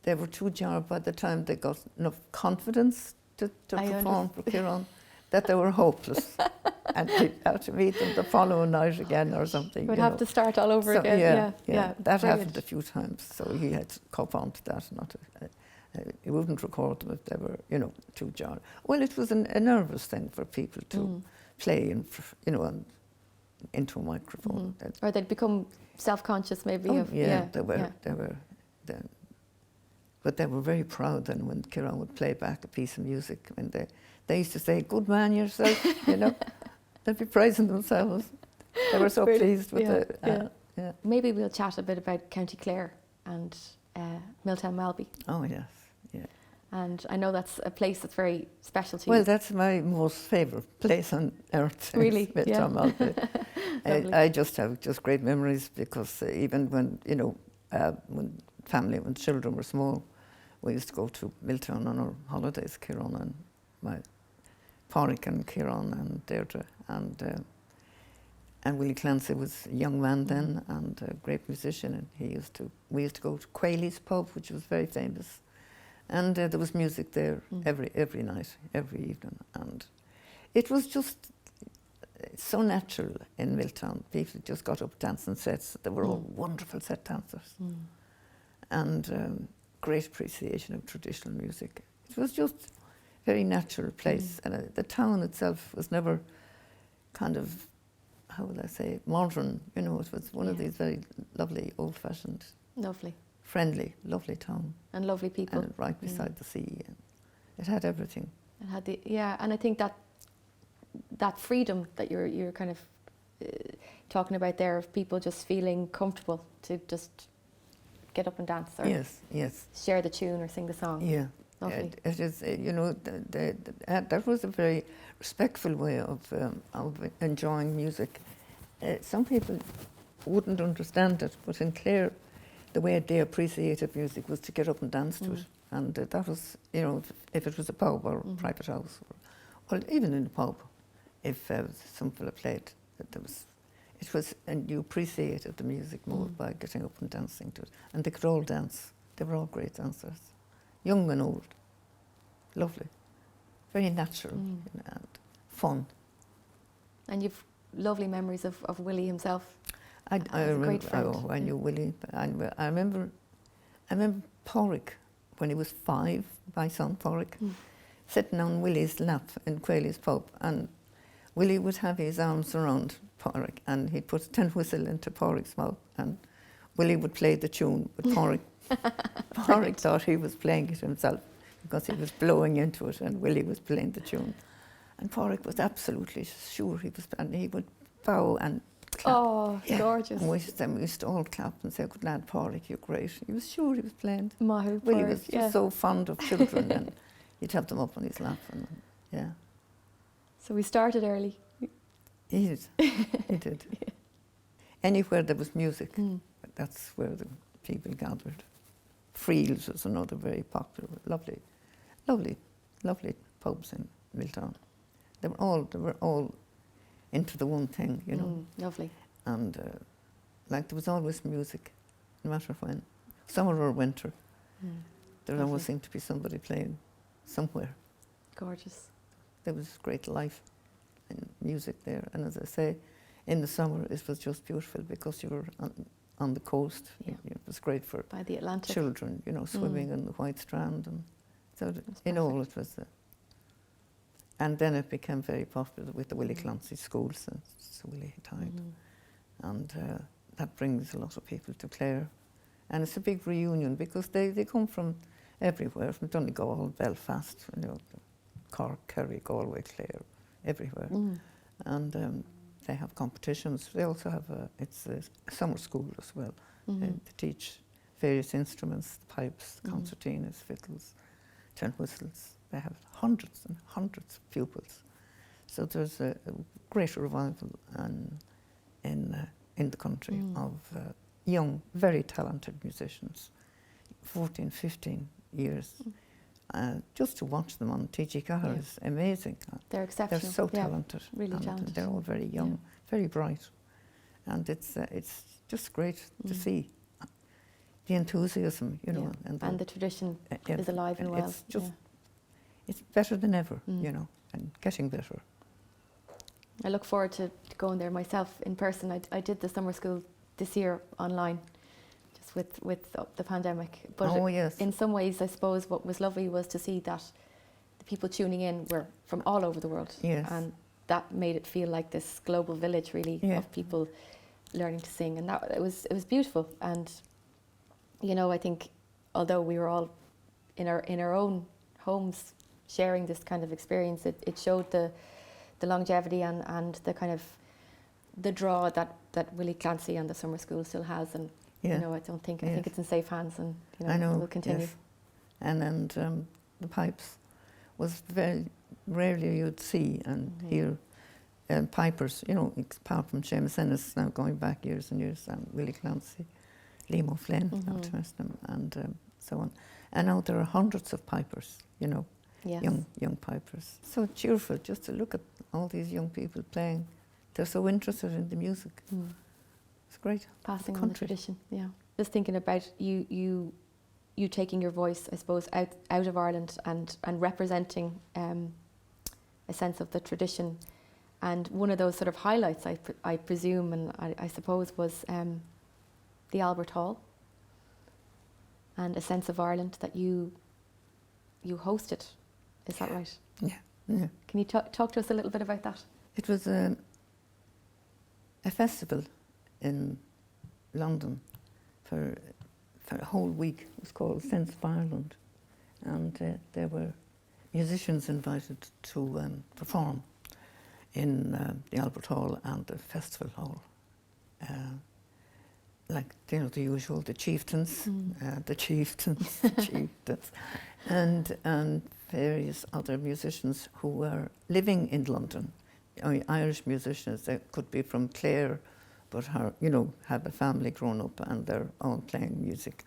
Speaker 3: they were too jarred by the time they got enough confidence to perform for Ciarán, that they were hopeless. And you'd have to meet them the following night again or something.
Speaker 2: We'd have to start all over again. Yeah.
Speaker 3: That
Speaker 2: Brilliant.
Speaker 3: happened a few times, so he had to cop on to that. He wouldn't record them if they were, you know, too jarred. Well, it was a nervous thing for people to play, you know, into a microphone.
Speaker 2: Or they'd become self-conscious, maybe.
Speaker 3: They were. But they were very proud then when Ciarán would play back a piece of music, and they used to say, "Good man yourself," you know. They'd be praising themselves. They were so pleased with it.
Speaker 2: Maybe we'll chat a bit about County Clare and Milltown Malby.
Speaker 3: Oh yes, yeah.
Speaker 2: And I know that's a place that's very special to you.
Speaker 3: Well, that's my most favourite place on earth.
Speaker 2: Really? Yeah.
Speaker 3: I just have great memories because even when, when children were small, we used to go to Milltown on our holidays, Ciarán and my Pádraig and Ciarán and Deirdre, and Willie Clancy was a young man then and a great musician, and we used to go to Quailey's pub, which was very famous, and there was music there every night, every evening, and it was just so natural in Milltown. People just got up dancing sets. They were all wonderful set dancers, and great appreciation of traditional music. It was just a very natural place, and the town itself was never kind of, how will I say, modern. It was one of these very lovely, old-fashioned,
Speaker 2: lovely,
Speaker 3: friendly, lovely town,
Speaker 2: and lovely people,
Speaker 3: and right beside the sea. And it had everything.
Speaker 2: It had and I think that freedom that you're kind of talking about there, of people just feeling comfortable to just get up and dance, or
Speaker 3: yes,
Speaker 2: share the tune or sing the song.
Speaker 3: Yeah,
Speaker 2: lovely.
Speaker 3: it is. That was a very respectful way of enjoying music. Some people wouldn't understand it, but in Clare, the way they appreciated music was to get up and dance to it, and that was, if it was a pub or a private house, or even in a pub, if some fella played, and you appreciated the music more by getting up and dancing to it. And they could all dance. They were all great dancers, young and old. Lovely, very natural and fun.
Speaker 2: And you've lovely memories of Willie himself.
Speaker 3: I remember.
Speaker 2: Great friend.
Speaker 3: I knew Willie. I remember Pádraig when he was 5. My son Pádraig, sitting on Willie's lap in Quailey's pub, and Willie would have his arms around Pádraig, and he'd put a tin whistle into Pádraig's mouth, and Willie would play the tune, but Pádraig thought he was playing it himself because he was blowing into it, and Willie was playing the tune. And Pádraig was absolutely sure he was, and he would bow and clap.
Speaker 2: Oh, gorgeous.
Speaker 3: And we used to all clap and say, "Good lad, Pádraig, you're great." He was sure he was playing. Willie was just so fond of children, and he'd have them up on his lap, and
Speaker 2: So we started early.
Speaker 3: He did. He did. Anywhere there was music, that's where the people gathered. Friel's was another very popular, lovely pubs in Milltown. They were all into the one thing,
Speaker 2: Lovely.
Speaker 3: And there was always music, no matter when, summer or winter. There always seemed to be somebody playing somewhere.
Speaker 2: Gorgeous.
Speaker 3: There was great life and music there, and as I say, in the summer it was just beautiful because you were on the coast. It was great for
Speaker 2: by the Atlantic
Speaker 3: children, swimming in the White Strand, and so it was. And then it became very popular with the Willie Clancy schools since Willie died, and that brings a lot of people to Clare, and it's a big reunion because they come from everywhere, from Donegal, Belfast, Cork, Kerry, Galway, Clare, everywhere. And they have competitions. They also have it's a summer school as well. They teach various instruments, pipes, concertinas, fiddles, tin whistles. They have hundreds and hundreds of pupils. So there's a great revival in the country of young, very talented musicians, 14, 15 years. Just to watch them on TG Cahir is amazing.
Speaker 2: They're exceptional.
Speaker 3: They're so talented.
Speaker 2: Really talented.
Speaker 3: They're all very young, very bright. And it's just great to see the enthusiasm,
Speaker 2: and the tradition is alive and well.
Speaker 3: It's just, it's better than ever, and getting better.
Speaker 2: I look forward to going there myself in person. I did the summer school this year online, just with the pandemic. But in some ways, I suppose what was lovely was to see that the people tuning in were from all over the world.
Speaker 3: Yes.
Speaker 2: And that made it feel like this global village, really, of people learning to sing. And that it was beautiful. And, I think although we were all in our own homes sharing this kind of experience, it showed the longevity and the kind of the draw that Willie Clancy and the summer school still has. And I think it's in safe hands, and
Speaker 3: I know,
Speaker 2: will continue.
Speaker 3: yes. And the pipes, was very rarely you'd see and hear pipers, you know, apart from Seamus Ennis, now going back years and years, and Willie Clancy, Liam O'Flynn, not to mention them, and so on. And now there are hundreds of pipers, you know,
Speaker 2: Yes.
Speaker 3: young pipers. So cheerful just to look at all these young people playing. They're so interested in the music. It's great.
Speaker 2: Passing on the tradition, yeah. Just thinking about you taking your voice, I suppose, out of Ireland and representing a sense of the tradition. And one of those sort of highlights, I presume, and I suppose, was the Albert Hall and a sense of Ireland that you hosted. Is that right?
Speaker 3: Yeah, yeah.
Speaker 2: Can you talk to us a little bit about that?
Speaker 3: It was a festival in London for a whole week. It was called Sense of Ireland, and there were musicians invited to perform in the Albert Hall and the Festival Hall. Like, you know, the usual, the chieftains, and various other musicians who were living in London. I mean, Irish musicians, they could be from Clare, but you know, have a family grown up and they're all playing music.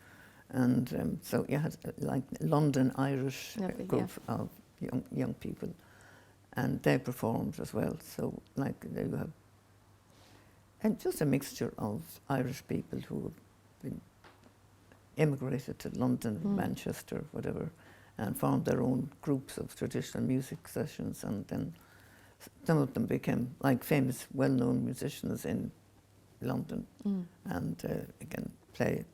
Speaker 3: And so you had like London Irish group of young people, and they performed as well. So like they have, and just a mixture of Irish people who have been immigrated to London, Manchester, whatever, and formed their own groups of traditional music sessions, and then some of them became like famous, well-known musicians in London, and again play.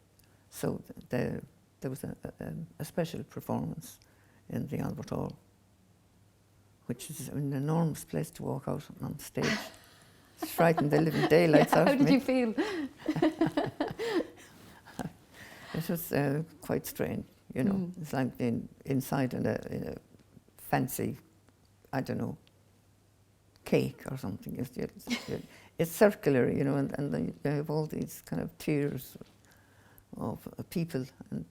Speaker 3: So there was a special performance in the Albert Hall, which is an enormous place to walk out on stage. It's frightened the living daylights out of me.
Speaker 2: How did you feel?
Speaker 3: It was quite strange, you know. It's like being inside in a fancy, I don't know, cake or something. It's circular, you know, and then you have all these kind of tiers of people, and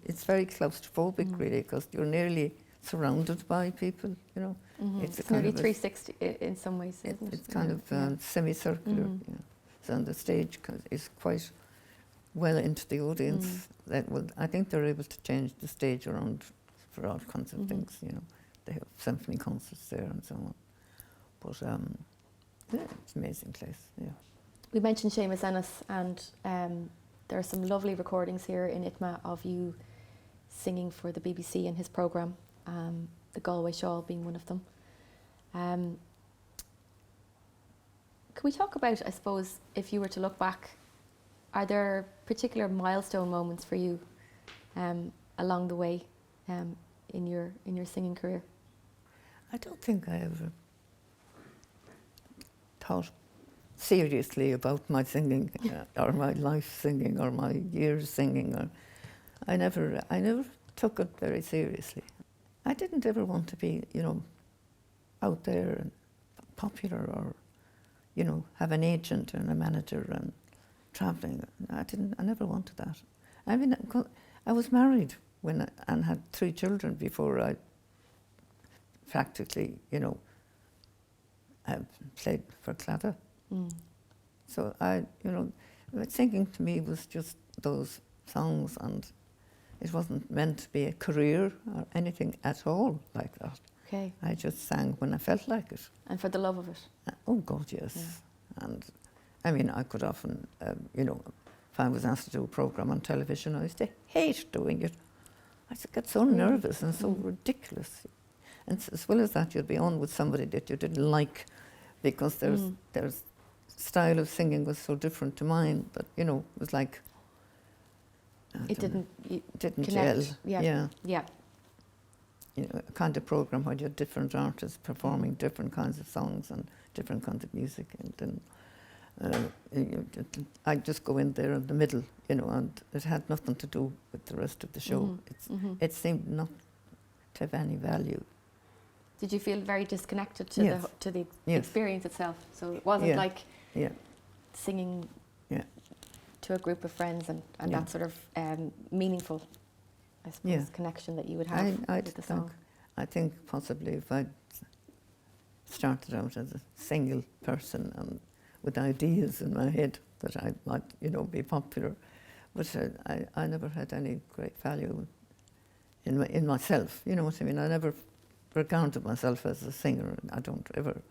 Speaker 3: it's very claustrophobic, really, because you're nearly surrounded by people, you know.
Speaker 2: It's nearly 360 in some ways, isn't it?
Speaker 3: It's kind of semicircular. Yeah. So on the stage is quite well into the audience. I think they're able to change the stage around for all kinds of things, you know. They have symphony concerts there and so on. But yeah, it's an amazing place, yeah.
Speaker 2: We mentioned Seamus Ennis, and there are some lovely recordings here in ITMA of you singing for the BBC in his programme, the Galway Shawl being one of them. Can we talk about, I suppose, if you were to look back, are there particular milestone moments for you along the way in your singing career?
Speaker 3: I don't think I ever thought seriously about my singing or my life singing or my years singing. Or I never took it very seriously. I didn't ever want to be, you know, out there and popular, or, you know, have an agent and a manager and travelling. I never wanted that. I mean, I was married and had 3 children before I practically, you know, played for Claddagh. So you know, singing to me was just those songs, and it wasn't meant to be a career or anything at all like that.
Speaker 2: Okay.
Speaker 3: I just sang when I felt like it.
Speaker 2: And for the love of it?
Speaker 3: Oh God, yes. Yeah. And I mean, I could often, you know, if I was asked to do a programme on television, I used to hate doing it. I used to get so nervous and so ridiculous. And as well as that, you'd be on with somebody that you didn't like, because their style of singing was so different to mine. But you know, it was like
Speaker 2: it didn't
Speaker 3: connect.
Speaker 2: Gel.
Speaker 3: Yeah.
Speaker 2: Yeah.
Speaker 3: You know, a kind of program where you had different artists performing different kinds of songs and different kinds of music, and then I'd just go in there in the middle, you know, and it had nothing to do with the rest of the show. It seemed not to have any value.
Speaker 2: Did you feel very disconnected to the experience itself? So it wasn't like singing to a group of friends and that sort of meaningful I suppose,
Speaker 3: Yeah.
Speaker 2: connection that you would have with the song.
Speaker 3: I think possibly if I'd started out as a single person and with ideas in my head that I might, be popular, but I never had any great value in myself. You know what I mean? I never regarded myself as a singer, and I don't ever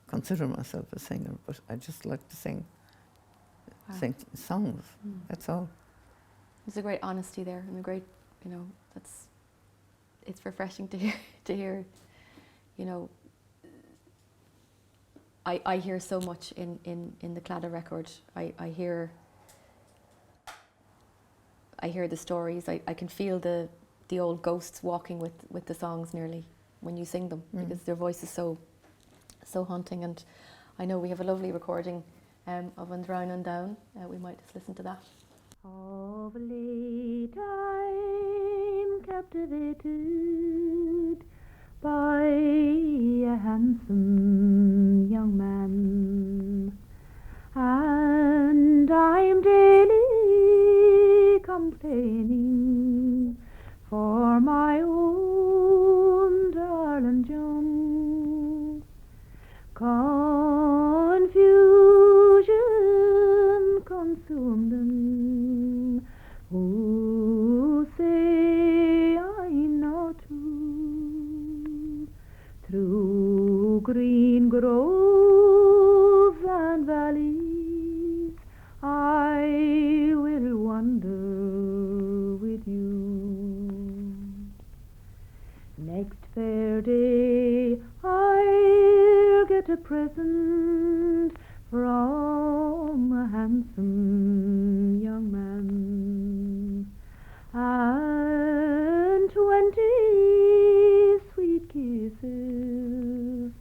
Speaker 3: consider myself a singer, but I just like to sing songs. That's all.
Speaker 2: There's a great honesty there, and a great, it's refreshing to hear, I hear so much in the Claddagh record. I hear the stories. I can feel the old ghosts walking with the songs nearly when you sing them, because their voice is so haunting. And I know we have a lovely recording of An Drown and Down. We might just listen to that.
Speaker 1: Of late I'm captivated by a handsome young man, and I'm daily complaining for my own darling John. Confusion consumed them who say I'm not true. Through green groves and valleys I will wander with you. Next fair day I'll get a present from a handsome young man, and 20 sweet kisses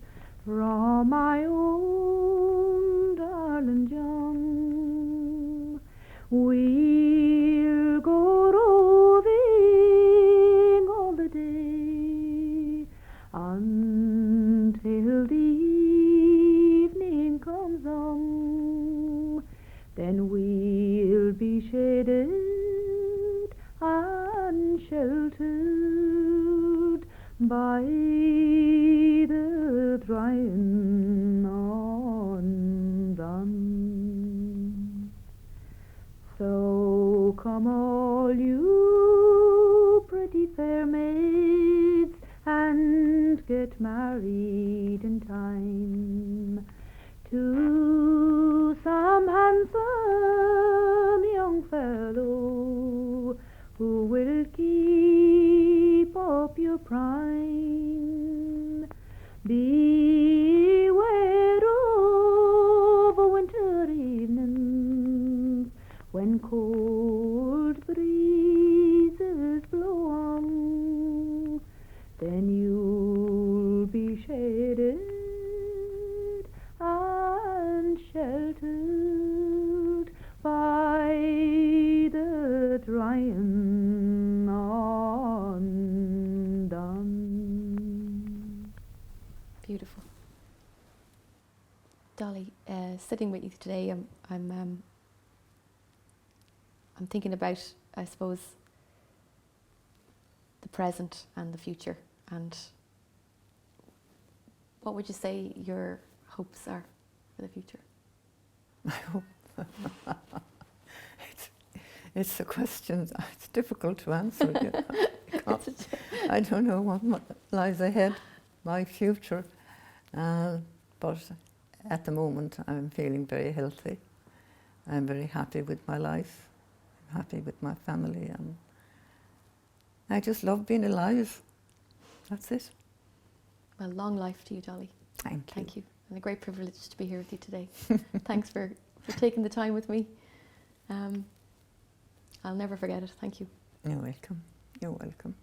Speaker 1: from my own darling John. We'll go roving all the day until the evening comes on. Then we'll be shaded and sheltered by the drying on dun. So come all you pretty fair maids and get married in time to some handsome young fellow who will keep up your prime. Beware of winter evenings when cold breezes blow on. Then you'll be shaded and sheltered by the drying on dun.
Speaker 2: Beautiful. Dolly, sitting with you today, I'm thinking about, I suppose, the present and the future. And what would you say your hopes are for the future?
Speaker 3: I hope. It's a question. It's difficult to answer. I don't know what lies ahead, my future, but at the moment I'm feeling very healthy. I'm very happy with my life. I'm happy with my family, and I just love being alive. That's it.
Speaker 2: Well, long life to you, Dolly.
Speaker 3: Thank you.
Speaker 2: Thank you. And a great privilege to be here with you today. Thanks for taking the time with me. I'll never forget it. Thank you.
Speaker 3: You're welcome. You're welcome.